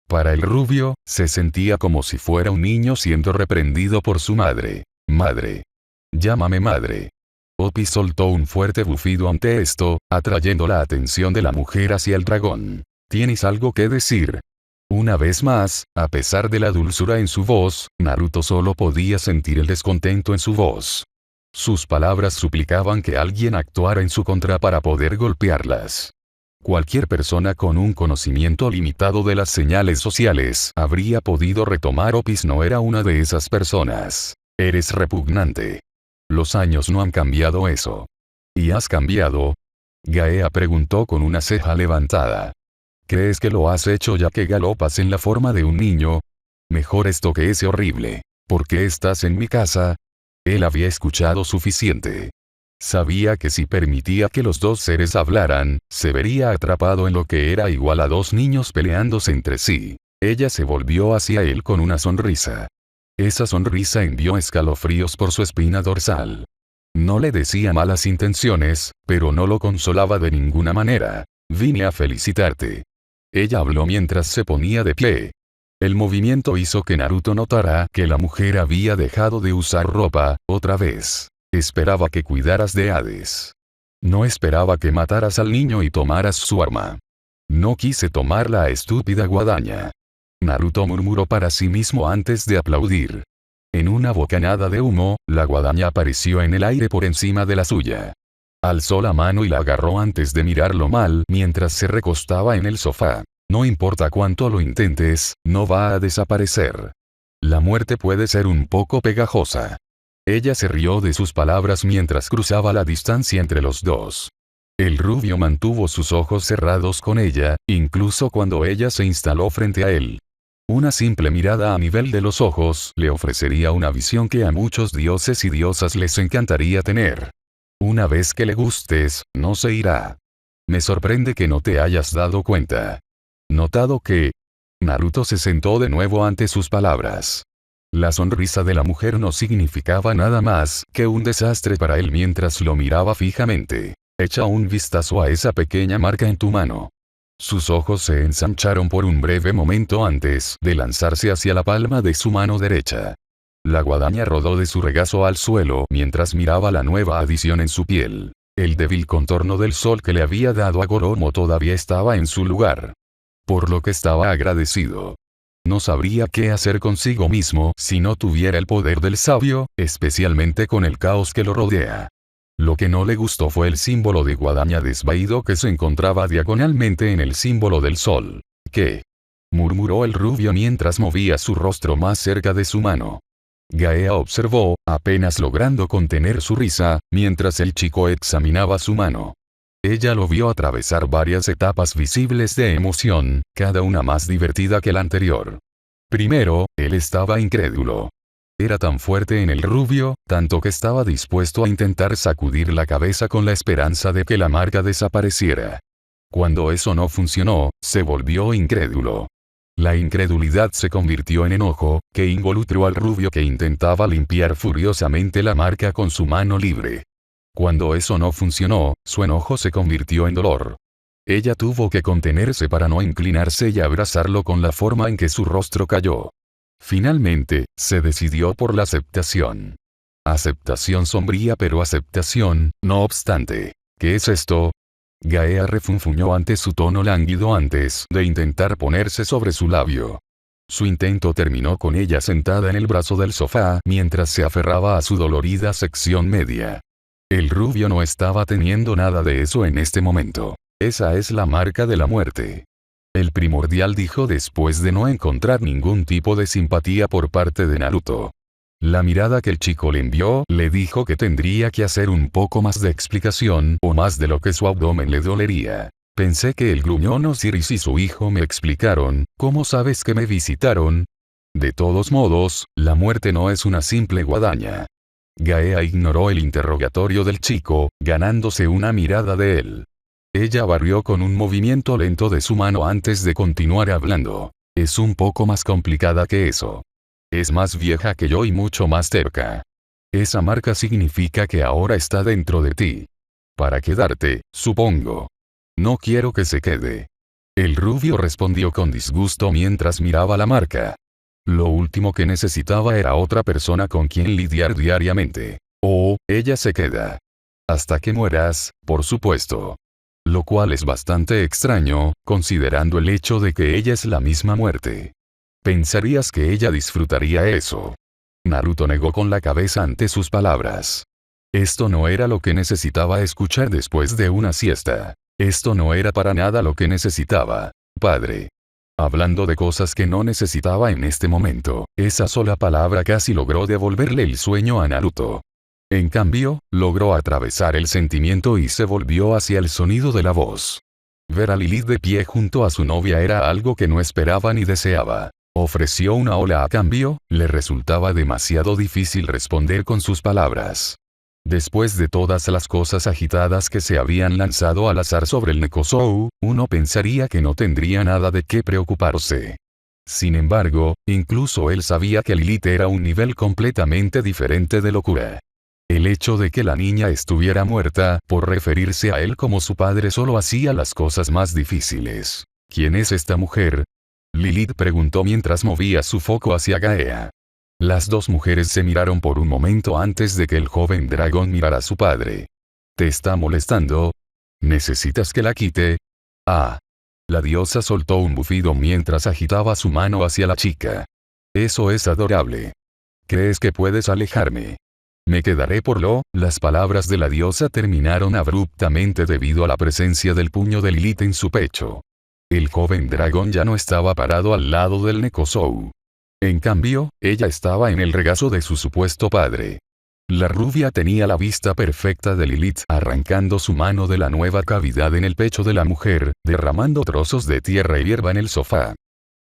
Para el rubio, se sentía como si fuera un niño siendo reprendido por su madre. Madre. Llámame madre. Opis soltó un fuerte bufido ante esto, atrayendo la atención de la mujer hacia el dragón. ¿Tienes algo que decir? Una vez más, a pesar de la dulzura en su voz, Naruto solo podía sentir el descontento en su voz. Sus palabras suplicaban que alguien actuara en su contra para poder golpearlas. Cualquier persona con un conocimiento limitado de las señales sociales habría podido retomar. Opis no era una de esas personas. Eres repugnante. Los años no han cambiado eso. ¿Y has cambiado? Gaea preguntó con una ceja levantada. ¿Crees que lo has hecho ya que galopas en la forma de un niño? Mejor esto que ese horrible. ¿Por qué estás en mi casa? Él había escuchado suficiente. Sabía que si permitía que los dos seres hablaran, se vería atrapado en lo que era igual a dos niños peleándose entre sí. Ella se volvió hacia él con una sonrisa. Esa sonrisa envió escalofríos por su espina dorsal. No le decía malas intenciones, pero no lo consolaba de ninguna manera. Vine a felicitarte. Ella habló mientras se ponía de pie. El movimiento hizo que Naruto notara que la mujer había dejado de usar ropa, otra vez. Esperaba que cuidaras de Hades. No esperaba que mataras al niño y tomaras su arma. No quise tomar la estúpida guadaña. Naruto murmuró para sí mismo antes de aplaudir. En una bocanada de humo, la guadaña apareció en el aire por encima de la suya. Alzó la mano y la agarró antes de mirarlo mal mientras se recostaba en el sofá. No importa cuánto lo intentes, no va a desaparecer. La muerte puede ser un poco pegajosa. Ella se rió de sus palabras mientras cruzaba la distancia entre los dos. El rubio mantuvo sus ojos cerrados con ella, incluso cuando ella se instaló frente a él. Una simple mirada a nivel de los ojos le ofrecería una visión que a muchos dioses y diosas les encantaría tener. Una vez que le gustes, no se irá. Me sorprende que no te hayas dado cuenta. Notado que... Naruto se sentó de nuevo ante sus palabras. La sonrisa de la mujer no significaba nada más que un desastre para él mientras lo miraba fijamente. Echa un vistazo a esa pequeña marca en tu mano. Sus ojos se ensancharon por un breve momento antes de lanzarse hacia la palma de su mano derecha. La guadaña rodó de su regazo al suelo mientras miraba la nueva adición en su piel. El débil contorno del sol que le había dado a Goromo todavía estaba en su lugar. Por lo que estaba agradecido. No sabría qué hacer consigo mismo si no tuviera el poder del sabio, especialmente con el caos que lo rodea. Lo que no le gustó fue el símbolo de guadaña desvaído que se encontraba diagonalmente en el símbolo del sol. ¿Qué? Murmuró el rubio mientras movía su rostro más cerca de su mano. Gaea observó, apenas logrando contener su risa, mientras el chico examinaba su mano. Ella lo vio atravesar varias etapas visibles de emoción, cada una más divertida que la anterior. Primero, él estaba incrédulo. Era tan fuerte en el rubio, tanto que estaba dispuesto a intentar sacudir la cabeza con la esperanza de que la marca desapareciera. Cuando eso no funcionó, se volvió incrédulo. La incredulidad se convirtió en enojo, que involucró al rubio que intentaba limpiar furiosamente la marca con su mano libre. Cuando eso no funcionó, su enojo se convirtió en dolor. Ella tuvo que contenerse para no inclinarse y abrazarlo con la forma en que su rostro cayó. Finalmente, se decidió por la aceptación. Aceptación sombría pero aceptación, no obstante. ¿Qué es esto? Gaea refunfuñó ante su tono lánguido antes de intentar ponerse sobre su labio. Su intento terminó con ella sentada en el brazo del sofá mientras se aferraba a su dolorida sección media. El rubio no estaba teniendo nada de eso en este momento. Esa es la marca de la muerte. El primordial dijo después de no encontrar ningún tipo de simpatía por parte de Naruto. La mirada que el chico le envió le dijo que tendría que hacer un poco más de explicación o más de lo que su abdomen le dolería. Pensé que el gruñón Osiris y su hijo me explicaron, ¿cómo sabes que me visitaron? De todos modos, la muerte no es una simple guadaña. Gaea ignoró el interrogatorio del chico, ganándose una mirada de él. Ella barrió con un movimiento lento de su mano antes de continuar hablando. Es un poco más complicada que eso. Es más vieja que yo y mucho más terca. Esa marca significa que ahora está dentro de ti. Para quedarte, supongo. No quiero que se quede. El rubio respondió con disgusto mientras miraba la marca. Lo último que necesitaba era otra persona con quien lidiar diariamente. Oh, ella se queda. Hasta que mueras, por supuesto. Lo cual es bastante extraño, considerando el hecho de que ella es la misma muerte. Pensarías que ella disfrutaría eso. Naruto negó con la cabeza ante sus palabras. Esto no era lo que necesitaba escuchar después de una siesta. Esto no era para nada lo que necesitaba, padre. Hablando de cosas que no necesitaba en este momento, esa sola palabra casi logró devolverle el sueño a Naruto. En cambio, logró atravesar el sentimiento y se volvió hacia el sonido de la voz. Ver a Lilith de pie junto a su novia era algo que no esperaba ni deseaba. Ofreció una ola a cambio, le resultaba demasiado difícil responder con sus palabras. Después de todas las cosas agitadas que se habían lanzado al azar sobre el Nekozou, uno pensaría que no tendría nada de qué preocuparse. Sin embargo, incluso él sabía que Lilith era un nivel completamente diferente de locura. El hecho de que la niña estuviera muerta, por referirse a él como su padre, solo hacía las cosas más difíciles. ¿Quién es esta mujer? Lilith preguntó mientras movía su foco hacia Gaea. Las dos mujeres se miraron por un momento antes de que el joven dragón mirara a su padre. ¿Te está molestando? ¿Necesitas que la quite? Ah. La diosa soltó un bufido mientras agitaba su mano hacia la chica. Eso es adorable. ¿Crees que puedes alejarme? Me quedaré por lo. Las palabras de la diosa terminaron abruptamente debido a la presencia del puño de Lilith en su pecho. El joven dragón ya no estaba parado al lado del Nekozou. En cambio, ella estaba en el regazo de su supuesto padre. La rubia tenía la vista perfecta de Lilith arrancando su mano de la nueva cavidad en el pecho de la mujer, derramando trozos de tierra y hierba en el sofá.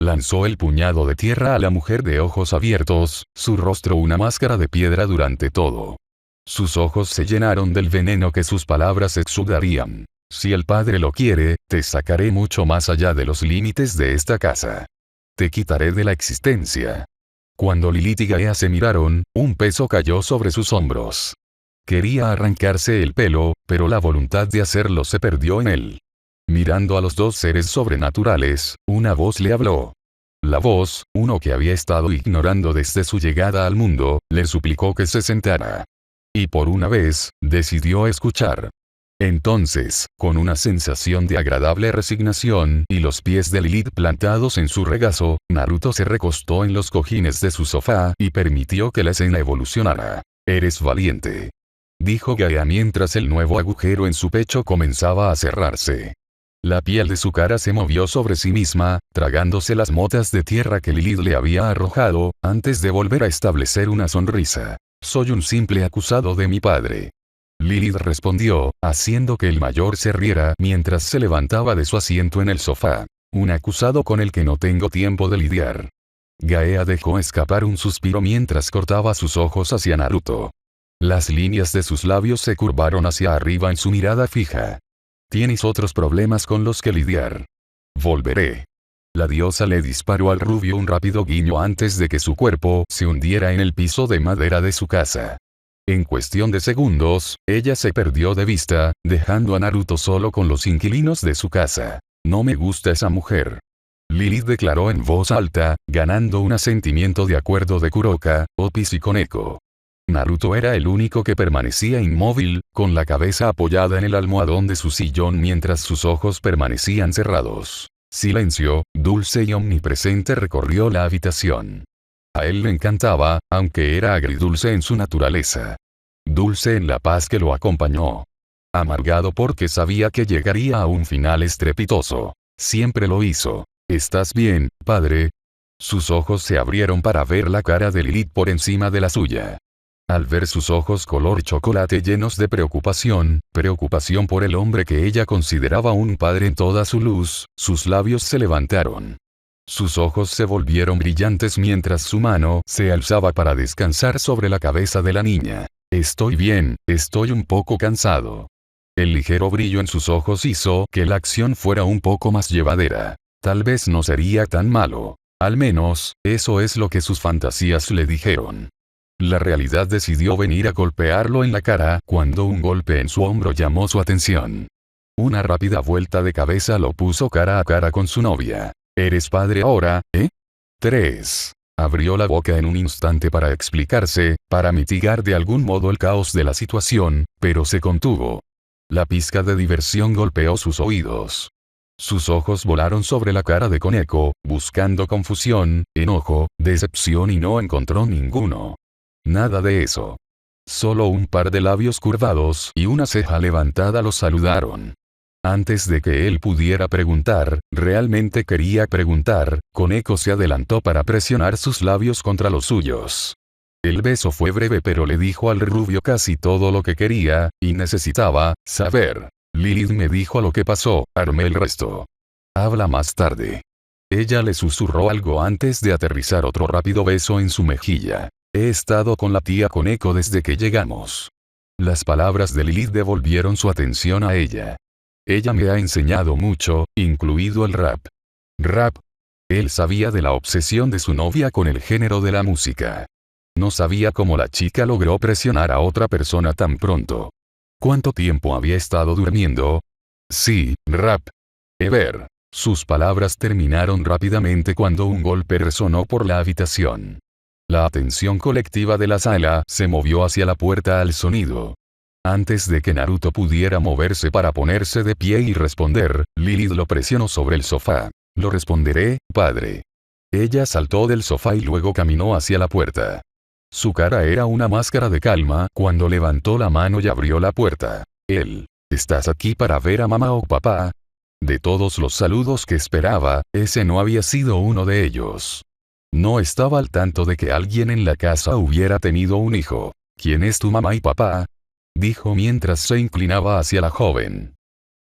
Lanzó el puñado de tierra a la mujer de ojos abiertos, su rostro una máscara de piedra durante todo. Sus ojos se llenaron del veneno que sus palabras exudarían. Si el padre lo quiere, te sacaré mucho más allá de los límites de esta casa. Te quitaré de la existencia. Cuando Lilith y Gaea se miraron, un peso cayó sobre sus hombros. Quería arrancarse el pelo, pero la voluntad de hacerlo se perdió en él. Mirando a los dos seres sobrenaturales, una voz le habló. La voz, uno que había estado ignorando desde su llegada al mundo, le suplicó que se sentara. Y por una vez, decidió escuchar. Entonces, con una sensación de agradable resignación y los pies de Lilith plantados en su regazo, Naruto se recostó en los cojines de su sofá y permitió que la escena evolucionara. «Eres valiente», dijo Gaea mientras el nuevo agujero en su pecho comenzaba a cerrarse. La piel de su cara se movió sobre sí misma, tragándose las motas de tierra que Lilith le había arrojado, antes de volver a establecer una sonrisa. «Soy un simple acusado de mi padre». Lilith respondió, haciendo que el mayor se riera mientras se levantaba de su asiento en el sofá. «Un acusado con el que no tengo tiempo de lidiar». Gaea dejó escapar un suspiro mientras cortaba sus ojos hacia Naruto. Las líneas de sus labios se curvaron hacia arriba en su mirada fija. «Tienes otros problemas con los que lidiar. Volveré». La diosa le disparó al rubio un rápido guiño antes de que su cuerpo se hundiera en el piso de madera de su casa. En cuestión de segundos, ella se perdió de vista, dejando a Naruto solo con los inquilinos de su casa. «No me gusta esa mujer», Lilith declaró en voz alta, ganando un asentimiento de acuerdo de Kuroka, Opis y Koneko. Naruto era el único que permanecía inmóvil, con la cabeza apoyada en el almohadón de su sillón mientras sus ojos permanecían cerrados. Silencio, dulce y omnipresente recorrió la habitación. A él le encantaba, aunque era agridulce en su naturaleza. Dulce en la paz que lo acompañó. Amargado porque sabía que llegaría a un final estrepitoso. Siempre lo hizo. «¿Estás bien, padre?» Sus ojos se abrieron para ver la cara de Lilith por encima de la suya. Al ver sus ojos color chocolate llenos de preocupación por el hombre que ella consideraba un padre en toda su luz, sus labios se levantaron. Sus ojos se volvieron brillantes mientras su mano se alzaba para descansar sobre la cabeza de la niña. «Estoy bien, estoy un poco cansado». El ligero brillo en sus ojos hizo que la acción fuera un poco más llevadera. Tal vez no sería tan malo. Al menos, eso es lo que sus fantasías le dijeron. La realidad decidió venir a golpearlo en la cara cuando un golpe en su hombro llamó su atención. Una rápida vuelta de cabeza lo puso cara a cara con su novia. ¿Eres padre ahora, eh? 3. Abrió la boca en un instante para explicarse, para mitigar de algún modo el caos de la situación, pero se contuvo. La pizca de diversión golpeó sus oídos. Sus ojos volaron sobre la cara de Koneko, buscando confusión, enojo, decepción y no encontró ninguno. Nada de eso. Solo un par de labios curvados y una ceja levantada lo saludaron. Antes de que él pudiera preguntar, realmente quería preguntar, Koneko se adelantó para presionar sus labios contra los suyos. El beso fue breve pero le dijo al rubio casi todo lo que quería, y necesitaba saber. Lilith me dijo lo que pasó, armé el resto. Habla más tarde. Ella le susurró algo antes de aterrizar otro rápido beso en su mejilla. He estado con la tía Koneko desde que llegamos. Las palabras de Lilith devolvieron su atención a ella. Ella me ha enseñado mucho, incluido el rap. ¿Rap? Él sabía de la obsesión de su novia con el género de la música. No sabía cómo la chica logró presionar a otra persona tan pronto. ¿Cuánto tiempo había estado durmiendo? Sí, rap. Ever. Sus palabras terminaron rápidamente cuando un golpe resonó por la habitación. La atención colectiva de la sala se movió hacia la puerta al sonido. Antes de que Naruto pudiera moverse para ponerse de pie y responder, Lilith lo presionó sobre el sofá. Lo responderé, padre. Ella saltó del sofá y luego caminó hacia la puerta. Su cara era una máscara de calma cuando levantó la mano y abrió la puerta. Él. ¿Estás aquí para ver a mamá o papá? De todos los saludos que esperaba, ese no había sido uno de ellos. No estaba al tanto de que alguien en la casa hubiera tenido un hijo. ¿Quién es tu mamá y papá? Dijo mientras se inclinaba hacia la joven.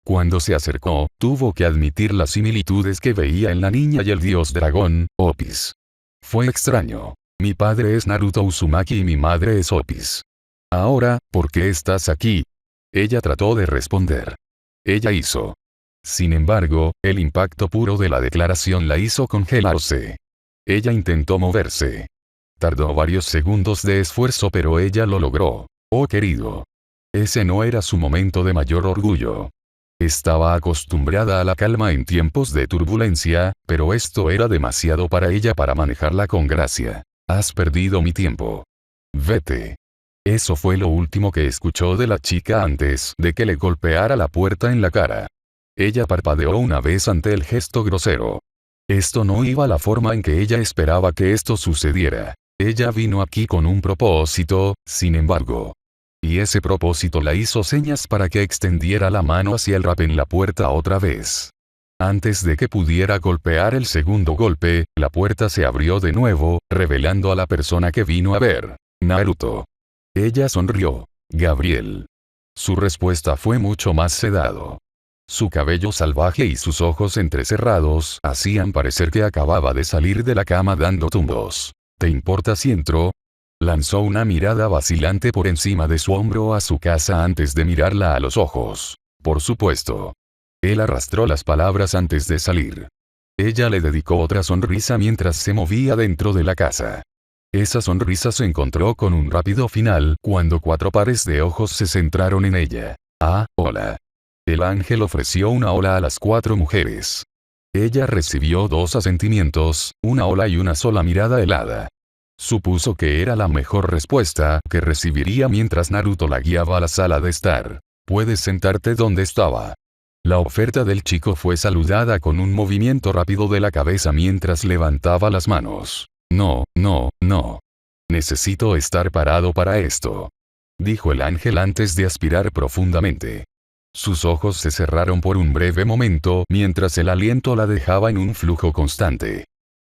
Cuando se acercó, tuvo que admitir las similitudes que veía en la niña y el dios dragón, Opis. Fue extraño. Mi padre es Naruto Uzumaki y mi madre es Opis. Ahora, ¿por qué estás aquí? Ella trató de responder. Ella hizo. Sin embargo, el impacto puro de la declaración la hizo congelarse. Ella intentó moverse. Tardó varios segundos de esfuerzo pero ella lo logró. Oh querido. Ese no era su momento de mayor orgullo. Estaba acostumbrada a la calma en tiempos de turbulencia, pero esto era demasiado para ella para manejarla con gracia. Has perdido mi tiempo. Vete. Eso fue lo último que escuchó de la chica antes de que le golpeara la puerta en la cara. Ella parpadeó una vez ante el gesto grosero. Esto no iba la forma en que ella esperaba que esto sucediera. Ella vino aquí con un propósito, sin embargo. Y ese propósito la hizo señas para que extendiera la mano hacia el rap en la puerta otra vez. Antes de que pudiera golpear el segundo golpe, la puerta se abrió de nuevo, revelando a la persona que vino a ver. Naruto. Ella sonrió. Gabriel. Su respuesta fue mucho más sedado. Su cabello salvaje y sus ojos entrecerrados hacían parecer que acababa de salir de la cama dando tumbos. ¿Te importa si entro? Lanzó una mirada vacilante por encima de su hombro a su casa antes de mirarla a los ojos. Por supuesto. Él arrastró las palabras antes de salir. Ella le dedicó otra sonrisa mientras se movía dentro de la casa. Esa sonrisa se encontró con un rápido final cuando 4 pares de ojos se centraron en ella. Ah, hola. El ángel ofreció una ola a las 4 mujeres. Ella recibió 2 asentimientos, una ola y una sola mirada helada. Supuso que era la mejor respuesta que recibiría mientras Naruto la guiaba a la sala de estar. Puedes sentarte donde estaba. La oferta del chico fue saludada con un movimiento rápido de la cabeza mientras levantaba las manos. No, no, no. Necesito estar parado para esto. Dijo el ángel antes de aspirar profundamente. Sus ojos se cerraron por un breve momento mientras el aliento la dejaba en un flujo constante.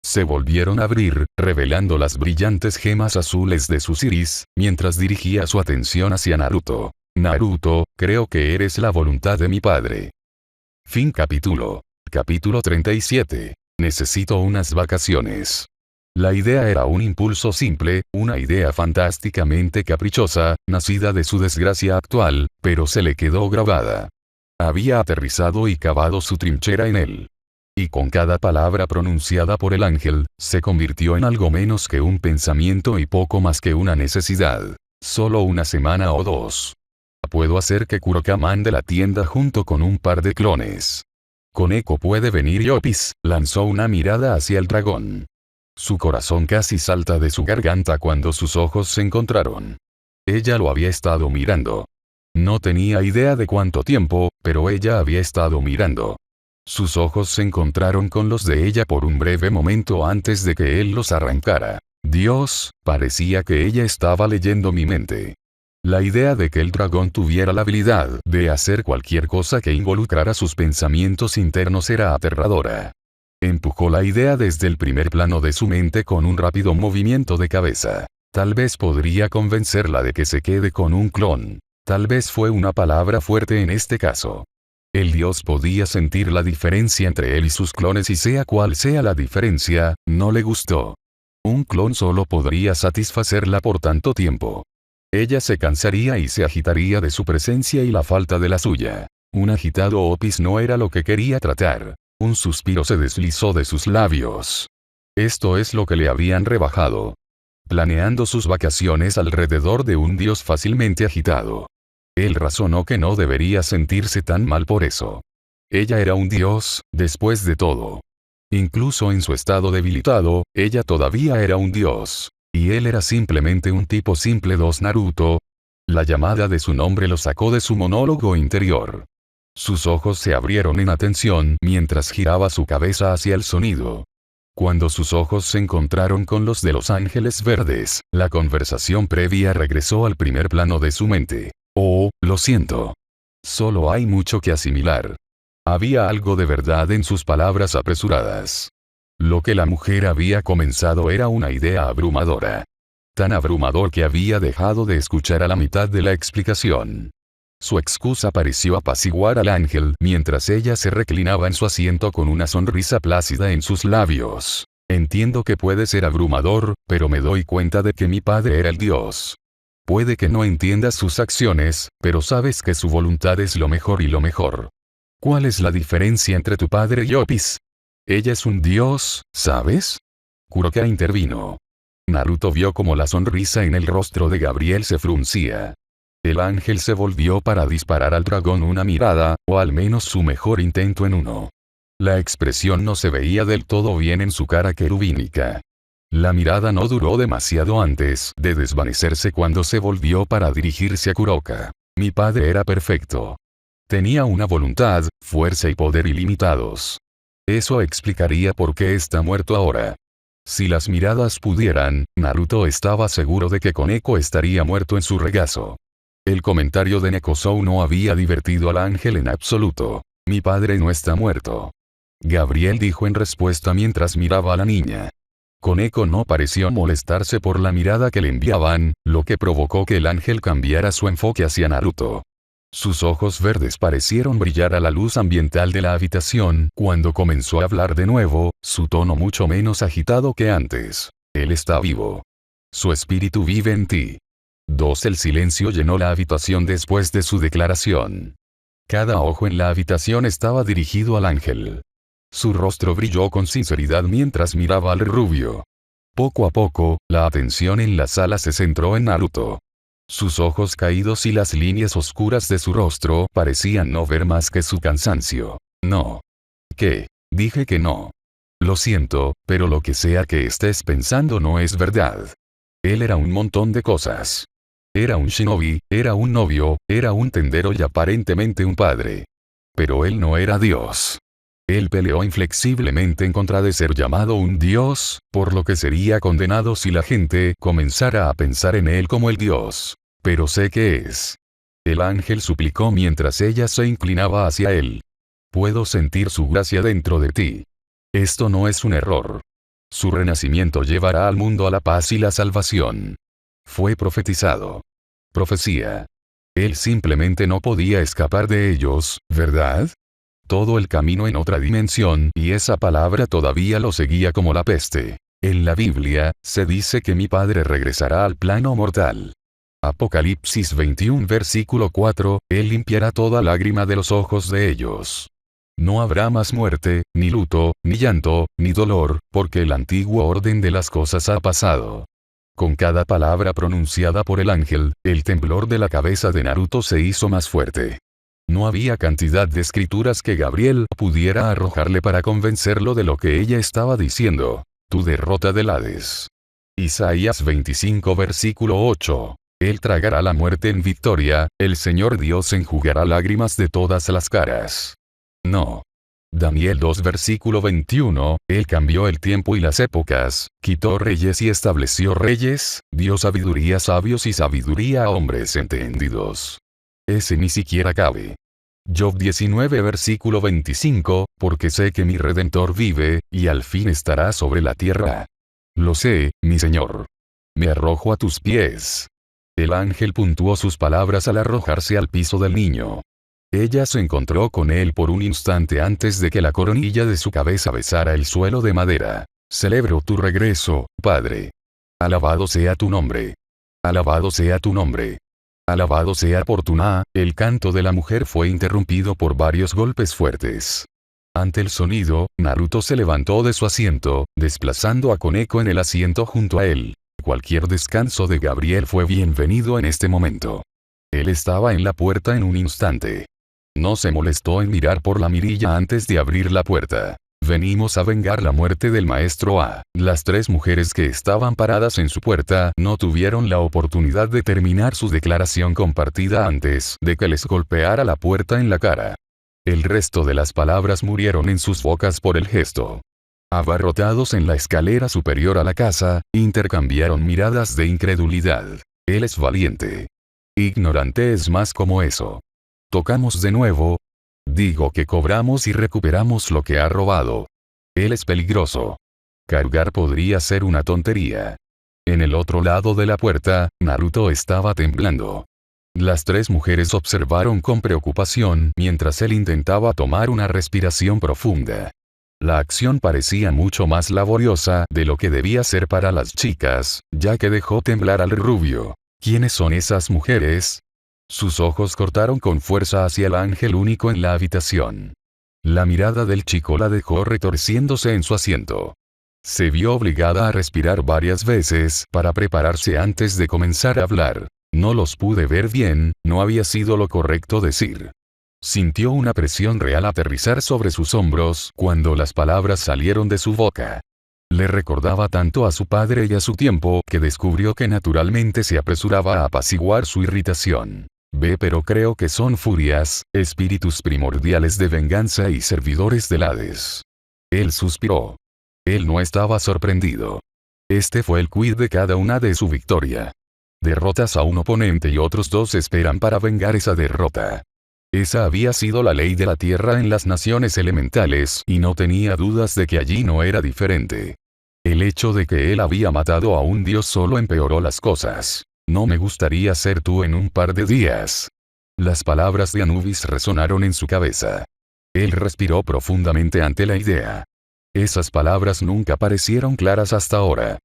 Se volvieron a abrir, revelando las brillantes gemas azules de sus iris, mientras dirigía su atención hacia Naruto. Naruto, creo que eres la voluntad de mi padre. Fin capítulo. Capítulo 37. Necesito unas vacaciones. La idea era un impulso simple, una idea fantásticamente caprichosa, nacida de su desgracia actual, pero se le quedó grabada. Había aterrizado y cavado su trinchera en él. Y con cada palabra pronunciada por el ángel, se convirtió en algo menos que un pensamiento y poco más que una necesidad. Solo una semana o dos. Puedo hacer que Kuroka mande la tienda junto con un par de clones. Koneko puede venir. Yopis lanzó una mirada hacia el dragón. Su corazón casi salta de su garganta cuando sus ojos se encontraron. Ella lo había estado mirando. No tenía idea de cuánto tiempo, pero ella había estado mirando. Sus ojos se encontraron con los de ella por un breve momento antes de que él los arrancara. Dios, parecía que ella estaba leyendo mi mente. La idea de que el dragón tuviera la habilidad de hacer cualquier cosa que involucrara sus pensamientos internos era aterradora. Empujó la idea desde el primer plano de su mente con un rápido movimiento de cabeza. Tal vez podría convencerla de que se quede con un clon. Tal vez fue una palabra fuerte en este caso. El dios podía sentir la diferencia entre él y sus clones y sea cual sea la diferencia, no le gustó. Un clon solo podría satisfacerla por tanto tiempo. Ella se cansaría y se agitaría de su presencia y la falta de la suya. Un agitado Opis no era lo que quería tratar. Un suspiro se deslizó de sus labios. Esto es lo que le habían rebajado. Planeando sus vacaciones alrededor de un dios fácilmente agitado. Él razonó que no debería sentirse tan mal por eso. Ella era un dios, después de todo. Incluso en su estado debilitado, ella todavía era un dios. Y él era simplemente un tipo simple. Naruto. La llamada de su nombre lo sacó de su monólogo interior. Sus ojos se abrieron en atención mientras giraba su cabeza hacia el sonido. Cuando sus ojos se encontraron con los de los ángeles verdes, la conversación previa regresó al primer plano de su mente. Oh, lo siento. Solo hay mucho que asimilar. Había algo de verdad en sus palabras apresuradas. Lo que la mujer había comenzado era una idea abrumadora. Tan abrumador que había dejado de escuchar a la mitad de la explicación. Su excusa pareció apaciguar al ángel mientras ella se reclinaba en su asiento con una sonrisa plácida en sus labios. Entiendo que puede ser abrumador, pero me doy cuenta de que mi padre era el dios. Puede que no entiendas sus acciones, pero sabes que su voluntad es lo mejor y lo mejor. ¿Cuál es la diferencia entre tu padre y Opis? Ella es un dios, ¿sabes? Kuroka intervino. Naruto vio como la sonrisa en el rostro de Gabriel se fruncía. El ángel se volvió para disparar al dragón una mirada, o al menos su mejor intento en uno. La expresión no se veía del todo bien en su cara querubínica. La mirada no duró demasiado antes de desvanecerse cuando se volvió para dirigirse a Kuroka. Mi padre era perfecto. Tenía una voluntad, fuerza y poder ilimitados. Eso explicaría por qué está muerto ahora. Si las miradas pudieran, Naruto estaba seguro de que Koneko estaría muerto en su regazo. El comentario de Nekozou no había divertido al ángel en absoluto. Mi padre no está muerto. Gabriel dijo en respuesta mientras miraba a la niña. Koneko no pareció molestarse por la mirada que le enviaban, lo que provocó que el ángel cambiara su enfoque hacia Naruto. Sus ojos verdes parecieron brillar a la luz ambiental de la habitación cuando comenzó a hablar de nuevo, su tono mucho menos agitado que antes. Él está vivo. Su espíritu vive en ti. El silencio llenó la habitación después de su declaración. Cada ojo en la habitación estaba dirigido al ángel. Su rostro brilló con sinceridad mientras miraba al rubio. Poco a poco, la atención en la sala se centró en Naruto. Sus ojos caídos y las líneas oscuras de su rostro parecían no ver más que su cansancio. No. ¿Qué? Dije que no. Lo siento, pero lo que sea que estés pensando no es verdad. Él era un montón de cosas. Era un shinobi, era un novio, era un tendero y aparentemente un padre. Pero él no era Dios. Él peleó inflexiblemente en contra de ser llamado un dios, por lo que sería condenado si la gente comenzara a pensar en él como el dios. Pero sé que es. El ángel suplicó mientras ella se inclinaba hacia él. Puedo sentir su gracia dentro de ti. Esto no es un error. Su renacimiento llevará al mundo a la paz y la salvación. Fue profetizado. Profecía. Él simplemente no podía escapar de ellos, ¿verdad? Todo el camino en otra dimensión y esa palabra todavía lo seguía como la peste. En la Biblia, se dice que mi padre regresará al plano mortal. Apocalipsis 21 versículo 4, Él limpiará toda lágrima de los ojos de ellos. No habrá más muerte, ni luto, ni llanto, ni dolor, porque el antiguo orden de las cosas ha pasado. Con cada palabra pronunciada por el ángel, el temblor de la cabeza de Naruto se hizo más fuerte. No había cantidad de escrituras que Gabriel pudiera arrojarle para convencerlo de lo que ella estaba diciendo. Tu derrota del Hades. Isaías 25 versículo 8. Él tragará la muerte en victoria, el Señor Dios enjugará lágrimas de todas las caras. No. Daniel 2 versículo 21, Él cambió el tiempo y las épocas, quitó reyes y estableció reyes, dio sabiduría a sabios y sabiduría a hombres entendidos. Ese ni siquiera cabe. Job 19 versículo 25, porque sé que mi Redentor vive, y al fin estará sobre la tierra. Lo sé, mi Señor. Me arrojo a tus pies. El ángel puntuó sus palabras al arrojarse al piso del niño. Ella se encontró con él por un instante antes de que la coronilla de su cabeza besara el suelo de madera. Celebro tu regreso, Padre. Alabado sea tu nombre. Alabado sea tu nombre. Alabado sea por tu na. El canto de la mujer fue interrumpido por varios golpes fuertes. Ante el sonido, Naruto se levantó de su asiento, desplazando a Koneko en el asiento junto a él. Cualquier descanso de Gabriel fue bienvenido en este momento. Él estaba en la puerta en un instante. No se molestó en mirar por la mirilla antes de abrir la puerta. Venimos a vengar la muerte del maestro A. Las tres mujeres que estaban paradas en su puerta no tuvieron la oportunidad de terminar su declaración compartida antes de que les golpeara la puerta en la cara. El resto de las palabras murieron en sus bocas por el gesto. Abarrotados en la escalera superior a la casa, intercambiaron miradas de incredulidad. Él es valiente. Ignorante es más como eso. Tocamos de nuevo. Digo que cobramos y recuperamos lo que ha robado. Él es peligroso. Cargar podría ser una tontería. En el otro lado de la puerta, Naruto estaba temblando. Las tres mujeres observaron con preocupación mientras él intentaba tomar una respiración profunda. La acción parecía mucho más laboriosa de lo que debía ser para las chicas, ya que dejó temblar al rubio. ¿Quiénes son esas mujeres? Sus ojos cortaron con fuerza hacia el ángel único en la habitación. La mirada del chico la dejó retorciéndose en su asiento. Se vio obligada a respirar varias veces para prepararse antes de comenzar a hablar. No los pude ver bien, no había sido lo correcto decir. Sintió una presión real aterrizar sobre sus hombros cuando las palabras salieron de su boca. Le recordaba tanto a su padre y a su tiempo que descubrió que naturalmente se apresuraba a apaciguar su irritación. Pero creo que son furias, espíritus primordiales de venganza y servidores del Hades. Él suspiró. Él no estaba sorprendido. Este fue el quid de cada una de su victoria. Derrotas a un oponente y otros dos esperan para vengar esa derrota. Esa había sido la ley de la tierra en las naciones elementales y no tenía dudas de que allí no era diferente. El hecho de que él había matado a un dios solo empeoró las cosas. No me gustaría ser tú en un par de días. Las palabras de Anubis resonaron en su cabeza. Él respiró profundamente ante la idea. Esas palabras nunca parecieron claras hasta ahora.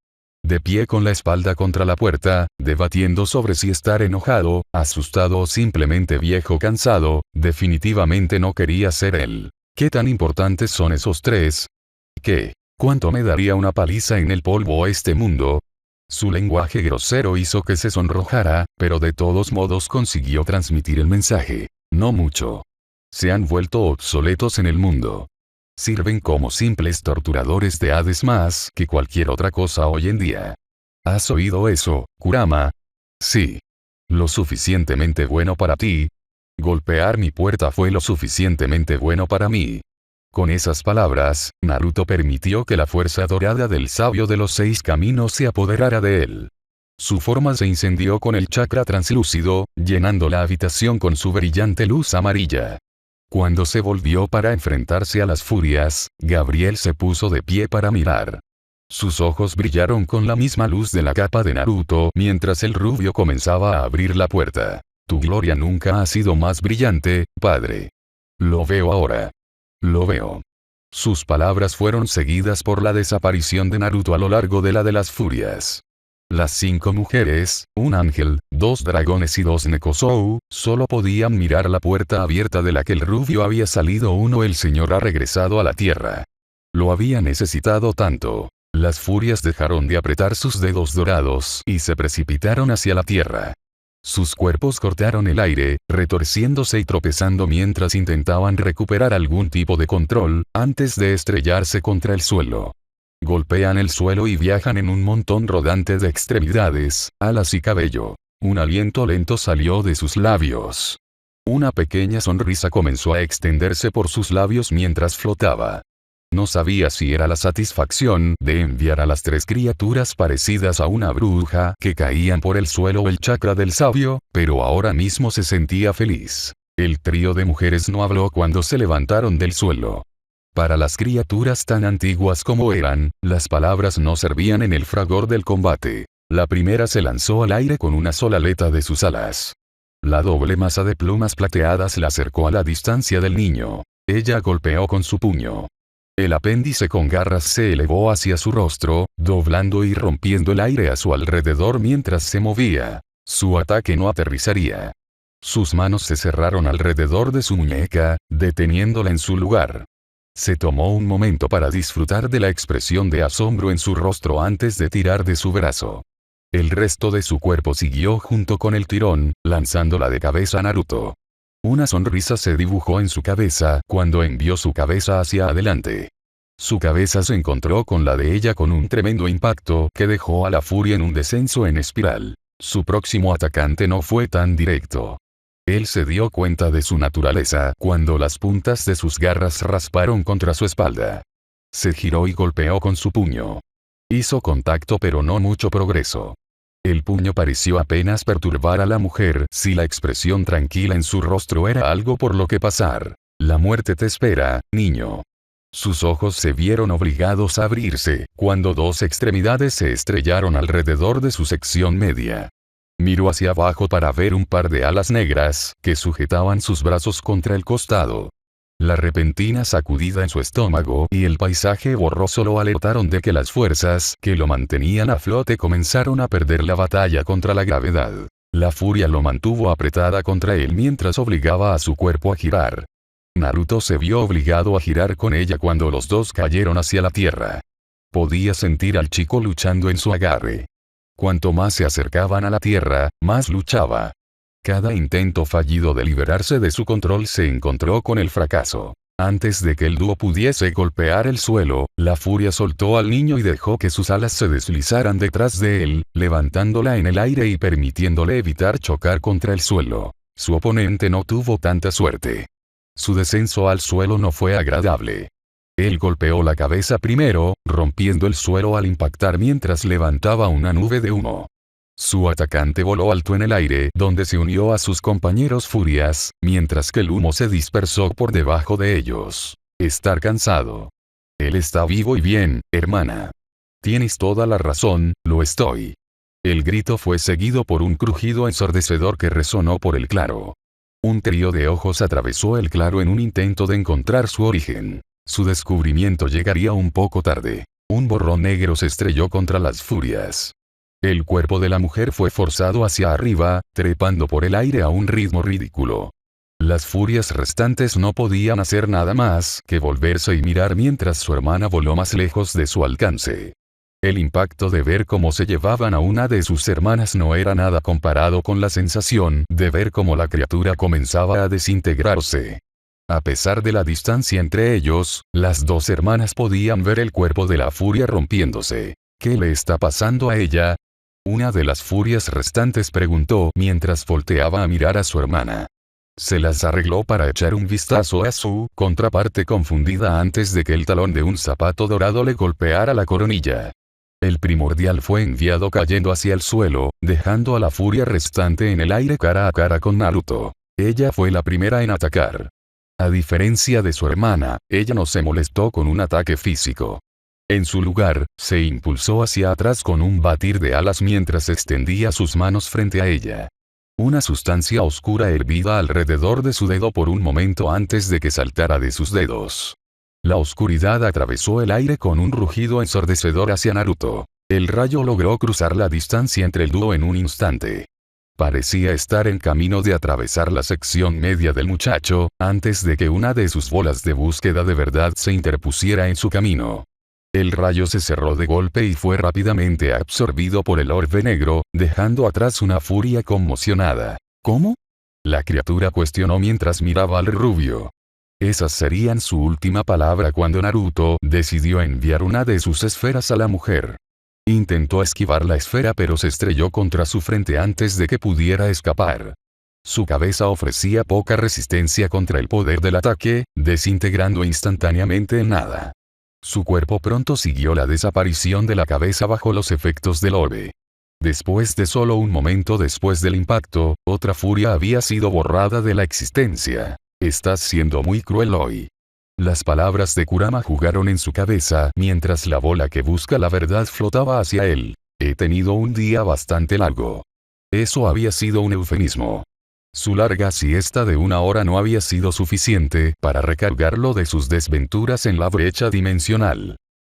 De pie con la espalda contra la puerta, debatiendo sobre si estar enojado, asustado o simplemente viejo cansado, definitivamente no quería ser él. ¿Qué tan importantes son esos tres? ¿Qué? ¿Cuánto me daría una paliza en el polvo este mundo? Su lenguaje grosero hizo que se sonrojara, pero de todos modos consiguió transmitir el mensaje. No mucho. Se han vuelto obsoletos en el mundo. Sirven como simples torturadores de Hades más que cualquier otra cosa hoy en día. ¿Has oído eso, Kurama? Sí. ¿Lo suficientemente bueno para ti? Golpear mi puerta fue lo suficientemente bueno para mí. Con esas palabras, Naruto permitió que la fuerza dorada del sabio de los 6 caminos se apoderara de él. Su forma se incendió con el chakra translúcido, llenando la habitación con su brillante luz amarilla. Cuando se volvió para enfrentarse a las furias, Gabriel se puso de pie para mirar. Sus ojos brillaron con la misma luz de la capa de Naruto mientras el rubio comenzaba a abrir la puerta. Tu gloria nunca ha sido más brillante, padre. Lo veo ahora. Lo veo. Sus palabras fueron seguidas por la desaparición de Naruto a lo largo de la de las furias. Las 5 mujeres, un ángel, 2 dragones y 2 Nekosou, solo podían mirar la puerta abierta de la que el rubio había salido. El señor ha regresado a la tierra. Lo había necesitado tanto. Las furias dejaron de apretar sus dedos dorados y se precipitaron hacia la tierra. Sus cuerpos cortaron el aire, retorciéndose y tropezando mientras intentaban recuperar algún tipo de control, antes de estrellarse contra el suelo. Golpean el suelo y viajan en un montón rodante de extremidades, alas y cabello. Un aliento lento salió de sus labios. Una pequeña sonrisa comenzó a extenderse por sus labios mientras flotaba. No sabía si era la satisfacción de enviar a las 3 criaturas parecidas a una bruja que caían por el suelo o el chakra del sabio, pero ahora mismo se sentía feliz. El trío de mujeres no habló cuando se levantaron del suelo. Para las criaturas tan antiguas como eran, las palabras no servían en el fragor del combate. La primera se lanzó al aire con una sola aleta de sus alas. La doble masa de plumas plateadas la acercó a la distancia del niño. Ella golpeó con su puño. El apéndice con garras se elevó hacia su rostro, doblando y rompiendo el aire a su alrededor mientras se movía. Su ataque no aterrizaría. Sus manos se cerraron alrededor de su muñeca, deteniéndola en su lugar. Se tomó un momento para disfrutar de la expresión de asombro en su rostro antes de tirar de su brazo. El resto de su cuerpo siguió junto con el tirón, lanzándola de cabeza a Naruto. Una sonrisa se dibujó en su cabeza cuando envió su cabeza hacia adelante. Su cabeza se encontró con la de ella con un tremendo impacto que dejó a la furia en un descenso en espiral. Su próximo atacante no fue tan directo. Él se dio cuenta de su naturaleza cuando las puntas de sus garras rasparon contra su espalda. Se giró y golpeó con su puño. Hizo contacto pero no mucho progreso. El puño pareció apenas perturbar a la mujer si la expresión tranquila en su rostro era algo por lo que pasar. La muerte te espera, niño. Sus ojos se vieron obligados a abrirse cuando 2 extremidades se estrellaron alrededor de su sección media. Miró hacia abajo para ver un par de alas negras que sujetaban sus brazos contra el costado. La repentina sacudida en su estómago y el paisaje borroso lo alertaron de que las fuerzas que lo mantenían a flote comenzaron a perder la batalla contra la gravedad. La furia lo mantuvo apretada contra él mientras obligaba a su cuerpo a girar. Naruto se vio obligado a girar con ella cuando los dos cayeron hacia la tierra. Podía sentir al chico luchando en su agarre. Cuanto más se acercaban a la tierra, más luchaba. Cada intento fallido de liberarse de su control se encontró con el fracaso. Antes de que el dúo pudiese golpear el suelo, la furia soltó al niño y dejó que sus alas se deslizaran detrás de él, levantándola en el aire y permitiéndole evitar chocar contra el suelo. Su oponente no tuvo tanta suerte. Su descenso al suelo no fue agradable. Él golpeó la cabeza primero, rompiendo el suelo al impactar mientras levantaba una nube de humo. Su atacante voló alto en el aire donde se unió a sus compañeros furias, mientras que el humo se dispersó por debajo de ellos. Estar cansado. Él está vivo y bien, hermana. Tienes toda la razón, lo estoy. El grito fue seguido por un crujido ensordecedor que resonó por el claro. Un trío de ojos atravesó el claro en un intento de encontrar su origen. Su descubrimiento llegaría un poco tarde. Un borrón negro se estrelló contra las furias. El cuerpo de la mujer fue forzado hacia arriba, trepando por el aire a un ritmo ridículo. Las furias restantes no podían hacer nada más que volverse y mirar mientras su hermana voló más lejos de su alcance. El impacto de ver cómo se llevaban a una de sus hermanas no era nada comparado con la sensación de ver cómo la criatura comenzaba a desintegrarse. A pesar de la distancia entre ellos, las 2 hermanas podían ver el cuerpo de la furia rompiéndose. ¿Qué le está pasando a ella? Una de las furias restantes preguntó mientras volteaba a mirar a su hermana. Se las arregló para echar un vistazo a su contraparte confundida antes de que el talón de un zapato dorado le golpeara la coronilla. El primordial fue enviado cayendo hacia el suelo, dejando a la furia restante en el aire cara a cara con Naruto. Ella fue la primera en atacar. A diferencia de su hermana, ella no se molestó con un ataque físico. En su lugar, se impulsó hacia atrás con un batir de alas mientras extendía sus manos frente a ella. Una sustancia oscura hervía alrededor de su dedo por un momento antes de que saltara de sus dedos. La oscuridad atravesó el aire con un rugido ensordecedor hacia Naruto. El rayo logró cruzar la distancia entre el dúo en un instante. Parecía estar en camino de atravesar la sección media del muchacho, antes de que una de sus bolas de búsqueda de verdad se interpusiera en su camino. El rayo se cerró de golpe y fue rápidamente absorbido por el orbe negro, dejando atrás una furia conmocionada. ¿Cómo? La criatura cuestionó mientras miraba al rubio. Esas serían su última palabra cuando Naruto decidió enviar una de sus esferas a la mujer. Intentó esquivar la esfera pero se estrelló contra su frente antes de que pudiera escapar. Su cabeza ofrecía poca resistencia contra el poder del ataque, desintegrando instantáneamente en nada. Su cuerpo pronto siguió la desaparición de la cabeza bajo los efectos del orbe. Después de solo un momento después del impacto, otra furia había sido borrada de la existencia. Estás siendo muy cruel hoy. Las palabras de Kurama jugaron en su cabeza mientras la bola que busca la verdad flotaba hacia él. He tenido un día bastante largo. Eso había sido un eufemismo. Su larga siesta de 1 hora no había sido suficiente para recargarlo de sus desventuras en la brecha dimensional.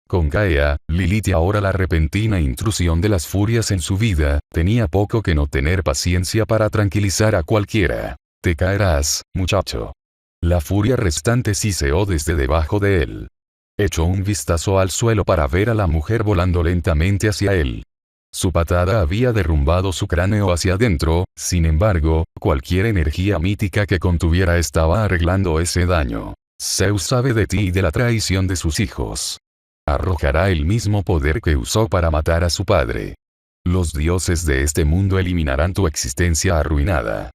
Con Gaea, Lilith y ahora la repentina intrusión de las furias en su vida, tenía poco que no tener paciencia para tranquilizar a cualquiera. Te caerás, muchacho. La furia restante siseó desde debajo de él. Echó un vistazo al suelo para ver a la mujer volando lentamente hacia él. Su patada había derrumbado su cráneo hacia adentro, sin embargo, cualquier energía mítica que contuviera estaba arreglando ese daño. Zeus sabe de ti y de la traición de sus hijos. Arrojará el mismo poder que usó para matar a su padre. Los dioses de este mundo eliminarán tu existencia arruinada.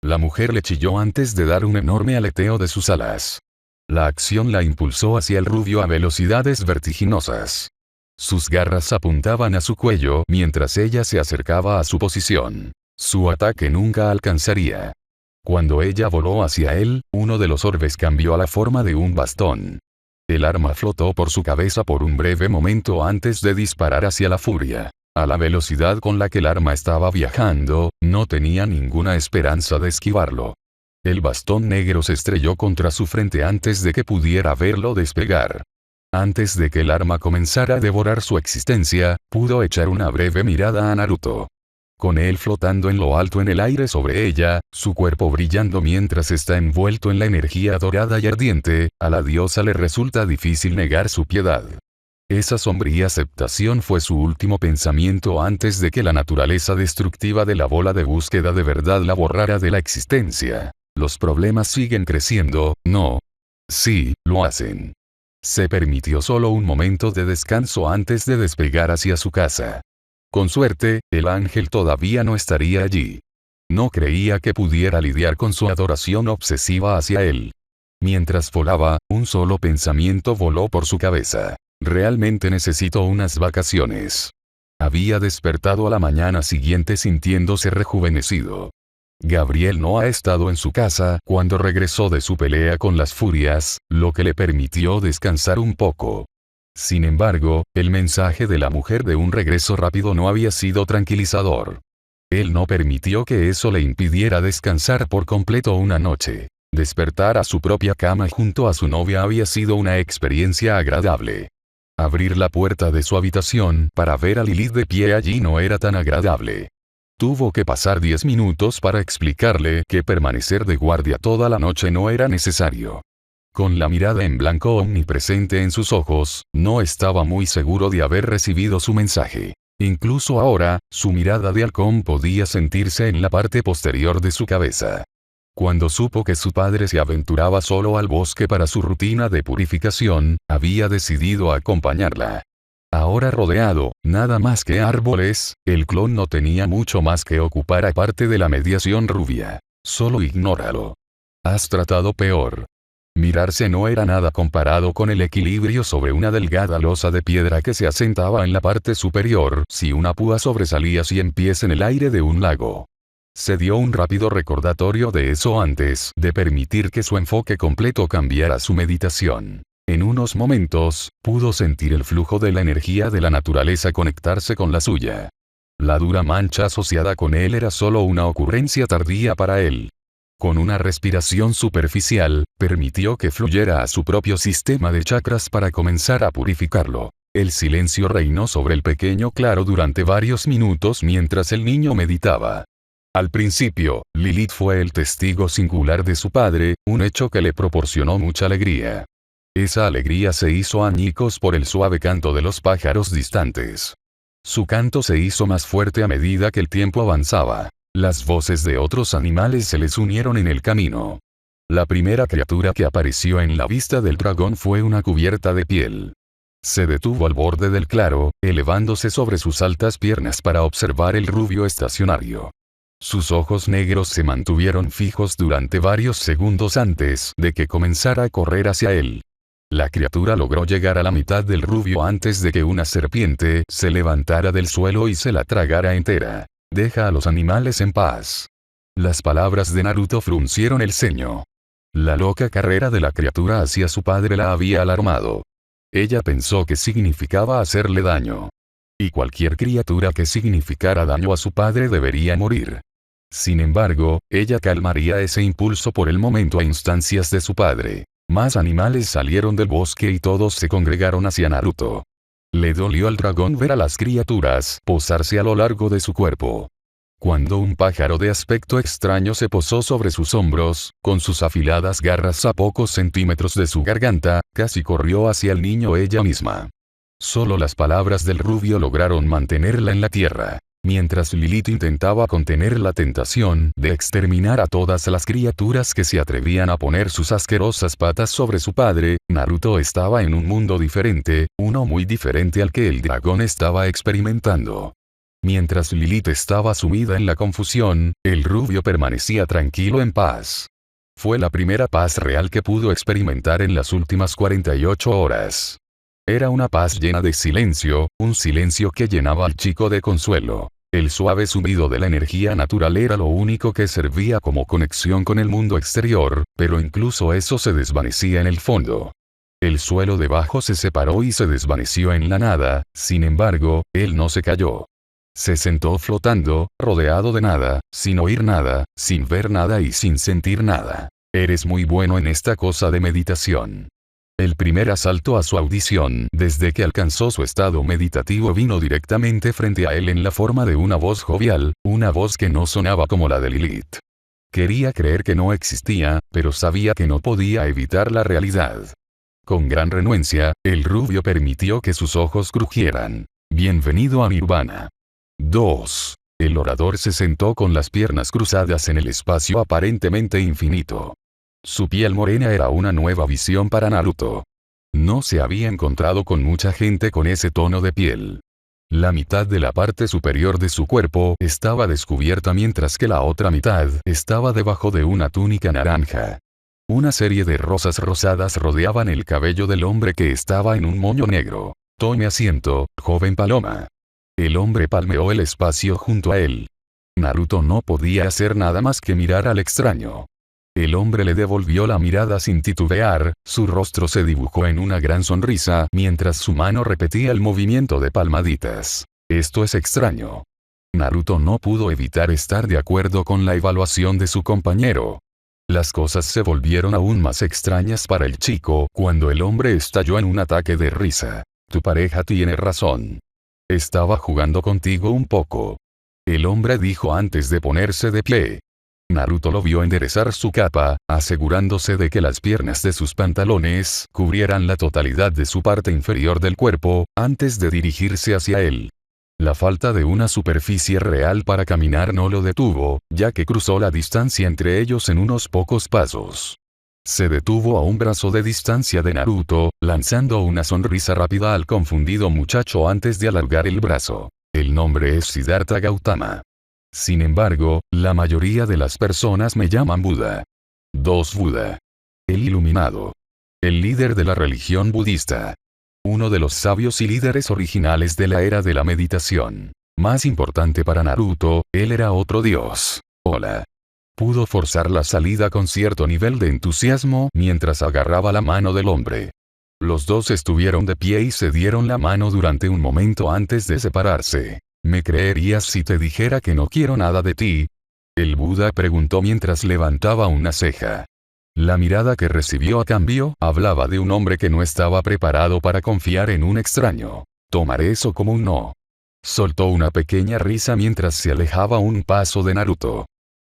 La mujer le chilló antes de dar un enorme aleteo de sus alas. La acción la impulsó hacia el rubio a velocidades vertiginosas. Sus garras apuntaban a su cuello mientras ella se acercaba a su posición. Su ataque nunca alcanzaría. Cuando ella voló hacia él, uno de los orbes cambió a la forma de un bastón. El arma flotó por su cabeza por un breve momento antes de disparar hacia la furia. A la velocidad con la que el arma estaba viajando, no tenía ninguna esperanza de esquivarlo. El bastón negro se estrelló contra su frente antes de que pudiera verlo despegar. Antes de que el arma comenzara a devorar su existencia, pudo echar una breve mirada a Naruto. Con él flotando en lo alto en el aire sobre ella, su cuerpo brillando mientras está envuelto en la energía dorada y ardiente, a la diosa le resulta difícil negar su piedad. Esa sombría aceptación fue su último pensamiento antes de que la naturaleza destructiva de la bola de búsqueda de verdad la borrara de la existencia. Los problemas siguen creciendo, ¿no? Sí, lo hacen. Se permitió solo un momento de descanso antes de despegar hacia su casa. Con suerte, el ángel todavía no estaría allí. No creía que pudiera lidiar con su adoración obsesiva hacia él. Mientras volaba, un solo pensamiento voló por su cabeza. Realmente necesito unas vacaciones. Había despertado a la mañana siguiente sintiéndose rejuvenecido. Gabriel no ha estado en su casa cuando regresó de su pelea con las furias, lo que le permitió descansar un poco. Sin embargo, el mensaje de la mujer de un regreso rápido no había sido tranquilizador. Él no permitió que eso le impidiera descansar por completo una noche. Despertar a su propia cama junto a su novia había sido una experiencia agradable. Abrir la puerta de su habitación para ver a Lilith de pie allí no era tan agradable. Tuvo que pasar 10 minutos para explicarle que permanecer de guardia toda la noche no era necesario. Con la mirada en blanco omnipresente en sus ojos, no estaba muy seguro de haber recibido su mensaje. Incluso ahora, su mirada de halcón podía sentirse en la parte posterior de su cabeza. Cuando supo que su padre se aventuraba solo al bosque para su rutina de purificación, había decidido acompañarla. Ahora rodeado, nada más que árboles, el clon no tenía mucho más que ocupar aparte de la mediación rubia. Solo ignóralo. Has tratado peor. Mirarse no era nada comparado con el equilibrio sobre una delgada losa de piedra que se asentaba en la parte superior si una púa sobresalía 100 pies en el aire de un lago. Se dio un rápido recordatorio de eso antes de permitir que su enfoque completo cambiara su meditación. En unos momentos, pudo sentir el flujo de la energía de la naturaleza conectarse con la suya. La dura mancha asociada con él era solo una ocurrencia tardía para él. Con una respiración superficial, permitió que fluyera a su propio sistema de chakras para comenzar a purificarlo. El silencio reinó sobre el pequeño claro durante varios minutos mientras el niño meditaba. Al principio, Lilith fue el testigo singular de su padre, un hecho que le proporcionó mucha alegría. Esa alegría se hizo añicos por el suave canto de los pájaros distantes. Su canto se hizo más fuerte a medida que el tiempo avanzaba. Las voces de otros animales se les unieron en el camino. La primera criatura que apareció en la vista del dragón fue una cubierta de piel. Se detuvo al borde del claro, elevándose sobre sus altas piernas para observar el rubio estacionario. Sus ojos negros se mantuvieron fijos durante varios segundos antes de que comenzara a correr hacia él. La criatura logró llegar a la mitad del rubio antes de que una serpiente se levantara del suelo y se la tragara entera. Deja a los animales en paz. Las palabras de Naruto fruncieron el ceño. La loca carrera de la criatura hacia su padre la había alarmado. Ella pensó que significaba hacerle daño. Y cualquier criatura que significara daño a su padre debería morir. Sin embargo, ella calmaría ese impulso por el momento a instancias de su padre. Más animales salieron del bosque y todos se congregaron hacia Naruto. Le dolió al dragón ver a las criaturas posarse a lo largo de su cuerpo. Cuando un pájaro de aspecto extraño se posó sobre sus hombros, con sus afiladas garras a pocos centímetros de su garganta, casi corrió hacia el niño ella misma. Solo las palabras del rubio lograron mantenerla en la tierra. Mientras Lilith intentaba contener la tentación de exterminar a todas las criaturas que se atrevían a poner sus asquerosas patas sobre su padre, Naruto estaba en un mundo diferente, uno muy diferente al que el dragón estaba experimentando. Mientras Lilith estaba sumida en la confusión, el rubio permanecía tranquilo en paz. Fue la primera paz real que pudo experimentar en las últimas 48 horas. Era una paz llena de silencio, un silencio que llenaba al chico de consuelo. El suave zumbido de la energía natural era lo único que servía como conexión con el mundo exterior, pero incluso eso se desvanecía en el fondo. El suelo debajo se separó y se desvaneció en la nada, sin embargo, él no se cayó. Se sentó flotando, rodeado de nada, sin oír nada, sin ver nada y sin sentir nada. Eres muy bueno en esta cosa de meditación. El primer asalto a su audición desde que alcanzó su estado meditativo vino directamente frente a él en la forma de una voz jovial, una voz que no sonaba como la de Lilith. Quería creer que no existía, pero sabía que no podía evitar la realidad. Con gran renuencia, el rubio permitió que sus ojos crujieran. Bienvenido a Nirvana. 2. El orador se sentó con las piernas cruzadas en el espacio aparentemente infinito. Su piel morena era una nueva visión para Naruto. No se había encontrado con mucha gente con ese tono de piel. La mitad de la parte superior de su cuerpo estaba descubierta mientras que la otra mitad estaba debajo de una túnica naranja. Una serie de rosas rosadas rodeaban el cabello del hombre que estaba en un moño negro. Tome asiento, joven paloma. El hombre palmeó el espacio junto a él. Naruto no podía hacer nada más que mirar al extraño. El hombre le devolvió la mirada sin titubear, su rostro se dibujó en una gran sonrisa mientras su mano repetía el movimiento de palmaditas. Esto es extraño. Naruto no pudo evitar estar de acuerdo con la evaluación de su compañero. Las cosas se volvieron aún más extrañas para el chico cuando el hombre estalló en un ataque de risa. Tu pareja tiene razón. Estaba jugando contigo un poco. El hombre dijo antes de ponerse de pie. Naruto lo vio enderezar su capa, asegurándose de que las piernas de sus pantalones cubrieran la totalidad de su parte inferior del cuerpo, antes de dirigirse hacia él. La falta de una superficie real para caminar no lo detuvo, ya que cruzó la distancia entre ellos en unos pocos pasos. Se detuvo a un brazo de distancia de Naruto, lanzando una sonrisa rápida al confundido muchacho antes de alargar el brazo. El nombre es Siddhartha Gautama. Sin embargo, la mayoría de las personas me llaman Buda. 2 Buda. El iluminado. El líder de la religión budista. Uno de los sabios y líderes originales de la era de la meditación. Más importante para Naruto, él era otro dios. Hola. Pudo forzar la salida con cierto nivel de entusiasmo mientras agarraba la mano del hombre. Los dos estuvieron de pie y se dieron la mano durante un momento antes de separarse. ¿Me creerías si te dijera que no quiero nada de ti? El Buda preguntó mientras levantaba una ceja. La mirada que recibió a cambio hablaba de un hombre que no estaba preparado para confiar en un extraño. Tomaré eso como un no. Soltó una pequeña risa mientras se alejaba un paso de Naruto.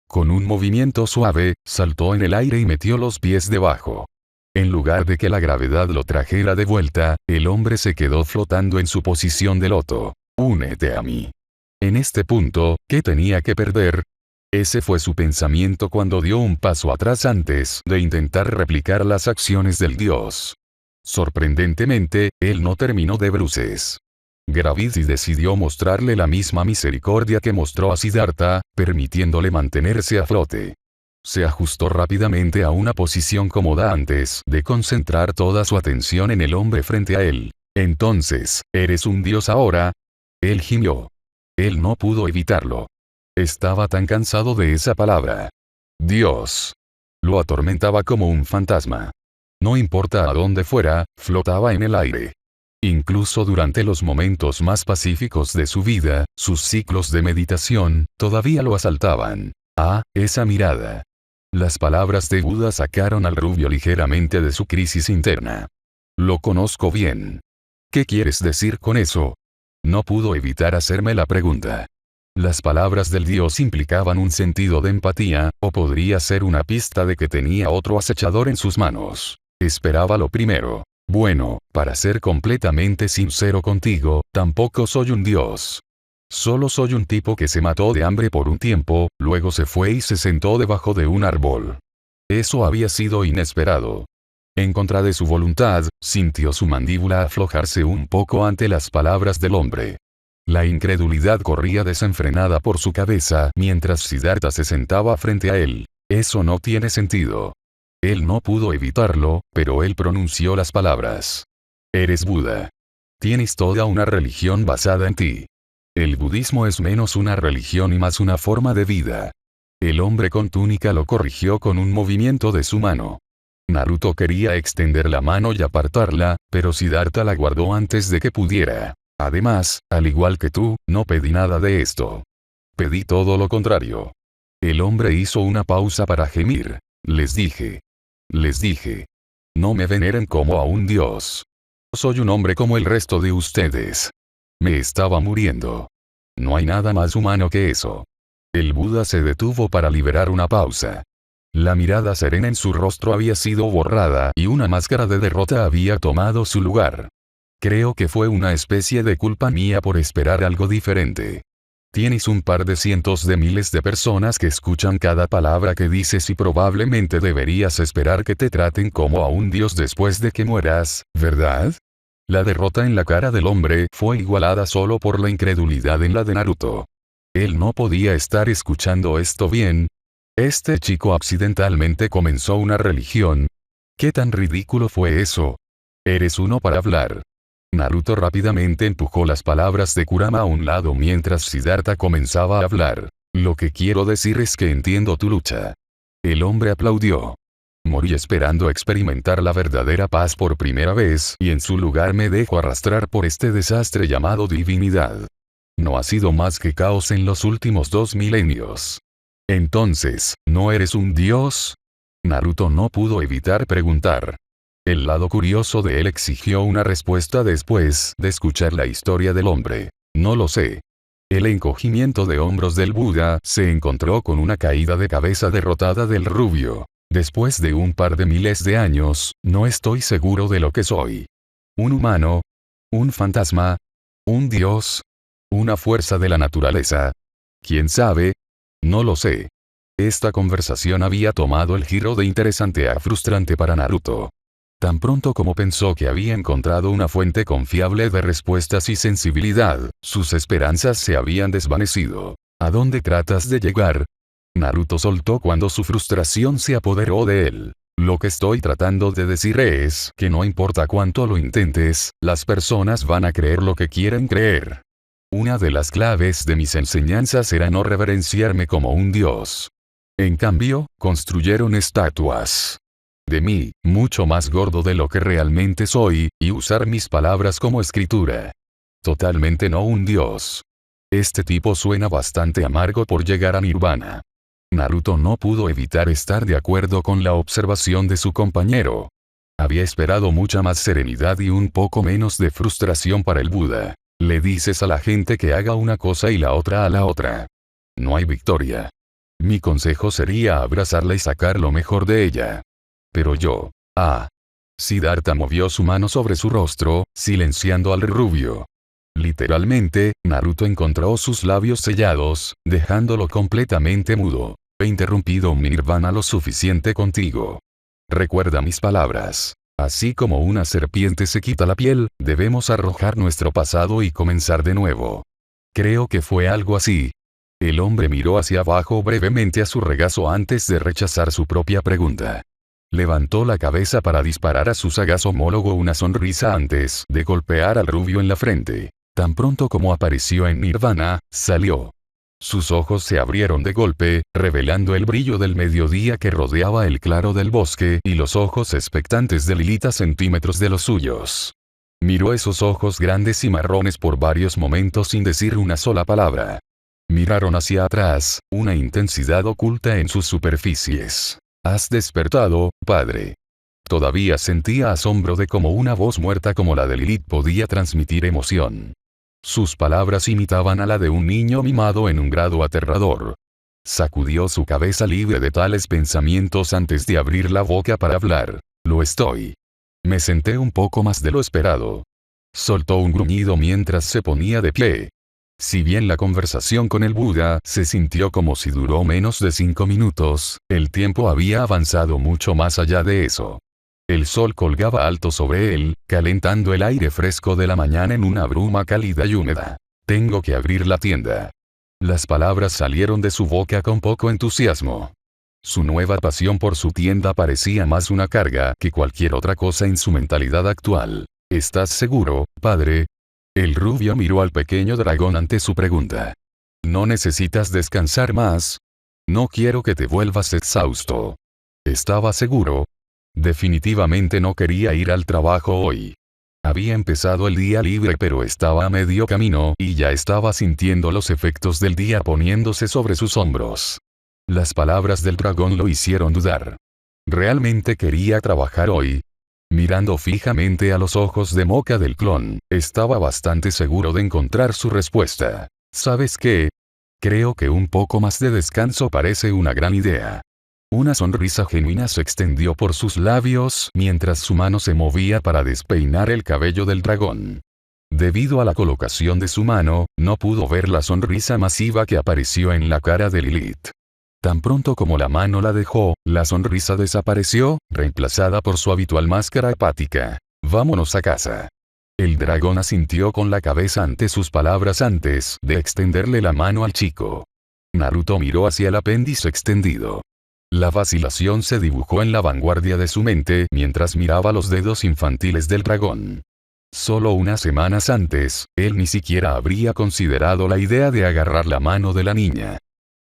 Con un movimiento suave, saltó en el aire y metió los pies debajo. En lugar de que la gravedad lo trajera de vuelta, el hombre se quedó flotando en su posición de loto. Únete a mí. En este punto, ¿qué tenía que perder? Ese fue su pensamiento cuando dio un paso atrás antes de intentar replicar las acciones del dios. Sorprendentemente, él no terminó de bruces. Gravity decidió mostrarle la misma misericordia que mostró a Siddhartha, permitiéndole mantenerse a flote. Se ajustó rápidamente a una posición cómoda antes de concentrar toda su atención en el hombre frente a él. Entonces, ¿eres un dios ahora? Él gimió. Él no pudo evitarlo. Estaba tan cansado de esa palabra. Dios. Lo atormentaba como un fantasma. No importa a dónde fuera, flotaba en el aire. Incluso durante los momentos más pacíficos de su vida, sus ciclos de meditación, todavía lo asaltaban. Ah, esa mirada. Las palabras de Buda sacaron al rubio ligeramente de su crisis interna. Lo conozco bien. ¿Qué quieres decir con eso? No pudo evitar hacerme la pregunta. Las palabras del dios implicaban un sentido de empatía, o podría ser una pista de que tenía otro acechador en sus manos. Esperaba lo primero. Bueno, para ser completamente sincero contigo, tampoco soy un dios. Solo soy un tipo que se mató de hambre por un tiempo, luego se fue y se sentó debajo de un árbol. Eso había sido inesperado. En contra de su voluntad, sintió su mandíbula aflojarse un poco ante las palabras del hombre. La incredulidad corría desenfrenada por su cabeza mientras Siddhartha se sentaba frente a él. Eso no tiene sentido. Él no pudo evitarlo, pero él pronunció las palabras. Eres Buda. Tienes toda una religión basada en ti. El budismo es menos una religión y más una forma de vida. El hombre con túnica lo corrigió con un movimiento de su mano. Naruto quería extender la mano y apartarla, pero Siddhartha la guardó antes de que pudiera. Además, al igual que tú, no pedí nada de esto. Pedí todo lo contrario. El hombre hizo una pausa para gemir. Les dije. No me veneren como a un dios. Soy un hombre como el resto de ustedes. Me estaba muriendo. No hay nada más humano que eso. El Buda se detuvo para liberar una pausa. La mirada serena en su rostro había sido borrada y una máscara de derrota había tomado su lugar. Creo que fue una especie de culpa mía por esperar algo diferente. Tienes un par de cientos de miles de personas que escuchan cada palabra que dices y probablemente deberías esperar que te traten como a un dios después de que mueras, ¿verdad? La derrota en la cara del hombre fue igualada solo por la incredulidad en la de Naruto. Él no podía estar escuchando esto bien. Este chico accidentalmente comenzó una religión. ¿Qué tan ridículo fue eso? Eres uno para hablar. Naruto rápidamente empujó las palabras de Kurama a un lado mientras Siddhartha comenzaba a hablar. Lo que quiero decir es que entiendo tu lucha. El hombre aplaudió. Morí esperando experimentar la verdadera paz por primera vez y en su lugar me dejo arrastrar por este desastre llamado divinidad. No ha sido más que caos en los últimos 2 milenios. Entonces, ¿no eres un dios? Naruto no pudo evitar preguntar. El lado curioso de él exigió una respuesta después de escuchar la historia del hombre. No lo sé. El encogimiento de hombros del Buda se encontró con una caída de cabeza derrotada del rubio. Después de un par de miles de años, no estoy seguro de lo que soy. ¿Un humano? ¿Un fantasma? ¿Un dios? ¿Una fuerza de la naturaleza? ¿Quién sabe? No lo sé. Esta conversación había tomado el giro de interesante a frustrante para Naruto. Tan pronto como pensó que había encontrado una fuente confiable de respuestas y sensibilidad, sus esperanzas se habían desvanecido. ¿A dónde tratas de llegar? Naruto soltó cuando su frustración se apoderó de él. Lo que estoy tratando de decir es que no importa cuánto lo intentes, las personas van a creer lo que quieren creer. Una de las claves de mis enseñanzas era no reverenciarme como un dios. En cambio, construyeron estatuas de mí, mucho más gordo de lo que realmente soy, y usar mis palabras como escritura. Totalmente no un dios. Este tipo suena bastante amargo por llegar a Nirvana. Naruto no pudo evitar estar de acuerdo con la observación de su compañero. Había esperado mucha más serenidad y un poco menos de frustración para el Buda. Le dices a la gente que haga una cosa y la otra a la otra. No hay victoria. Mi consejo sería abrazarla y sacar lo mejor de ella. Pero yo... Siddhartha movió su mano sobre su rostro, silenciando al rubio. Literalmente, Naruto encontró sus labios sellados, dejándolo completamente mudo. He interrumpido mi nirvana lo suficiente contigo. Recuerda mis palabras. Así como una serpiente se quita la piel, debemos arrojar nuestro pasado y comenzar de nuevo. Creo que fue algo así. El hombre miró hacia abajo brevemente a su regazo antes de rechazar su propia pregunta. Levantó la cabeza para disparar a su sagaz homólogo una sonrisa antes de golpear al rubio en la frente. Tan pronto como apareció en Nirvana, salió. Sus ojos se abrieron de golpe, revelando el brillo del mediodía que rodeaba el claro del bosque y los ojos expectantes de Lilith a centímetros de los suyos. Miró esos ojos grandes y marrones por varios momentos sin decir una sola palabra. Miraron hacia atrás, una intensidad oculta en sus superficies. «Has despertado, padre». Todavía sentía asombro de cómo una voz muerta como la de Lilith podía transmitir emoción. Sus palabras imitaban a la de un niño mimado en un grado aterrador. Sacudió su cabeza libre de tales pensamientos antes de abrir la boca para hablar. «Lo estoy». Me senté un poco más de lo esperado. Soltó un gruñido mientras se ponía de pie. Si bien la conversación con el Buda se sintió como si duró menos de 5 minutos, el tiempo había avanzado mucho más allá de eso. El sol colgaba alto sobre él, calentando el aire fresco de la mañana en una bruma cálida y húmeda. «Tengo que abrir la tienda». Las palabras salieron de su boca con poco entusiasmo. Su nueva pasión por su tienda parecía más una carga que cualquier otra cosa en su mentalidad actual. «¿Estás seguro, padre?» El rubio miró al pequeño dragón ante su pregunta. «¿No necesitas descansar más? No quiero que te vuelvas exhausto». Estaba seguro. Definitivamente no quería ir al trabajo hoy. Había empezado el día libre pero estaba a medio camino y ya estaba sintiendo los efectos del día poniéndose sobre sus hombros. Las palabras del dragón lo hicieron dudar. ¿Realmente quería trabajar hoy? Mirando fijamente a los ojos de Moka del clon, estaba bastante seguro de encontrar su respuesta. ¿Sabes qué? Creo que un poco más de descanso parece una gran idea. Una sonrisa genuina se extendió por sus labios mientras su mano se movía para despeinar el cabello del dragón. Debido a la colocación de su mano, no pudo ver la sonrisa masiva que apareció en la cara de Lilith. Tan pronto como la mano la dejó, la sonrisa desapareció, reemplazada por su habitual máscara apática. «Vámonos a casa». El dragón asintió con la cabeza ante sus palabras antes de extenderle la mano al chico. Naruto miró hacia el apéndice extendido. La vacilación se dibujó en la vanguardia de su mente mientras miraba los dedos infantiles del dragón. Solo unas semanas antes, él ni siquiera habría considerado la idea de agarrar la mano de la niña.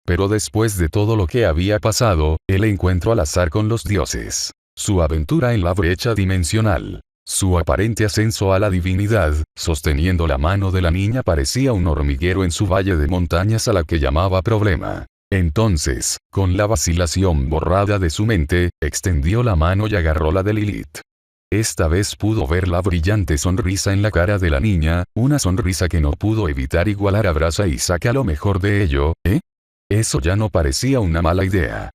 Pero después de todo lo que había pasado, el encuentro al azar con los dioses, su aventura en la brecha dimensional, su aparente ascenso a la divinidad, sosteniendo la mano de la niña parecía un hormiguero en su valle de montañas a la que llamaba problema. Entonces, con la vacilación borrada de su mente, extendió la mano y agarró la de Lilith. Esta vez pudo ver la brillante sonrisa en la cara de la niña, una sonrisa que no pudo evitar igualar. «Abraza y saca lo mejor de ello, ¿eh?» Eso ya no parecía una mala idea.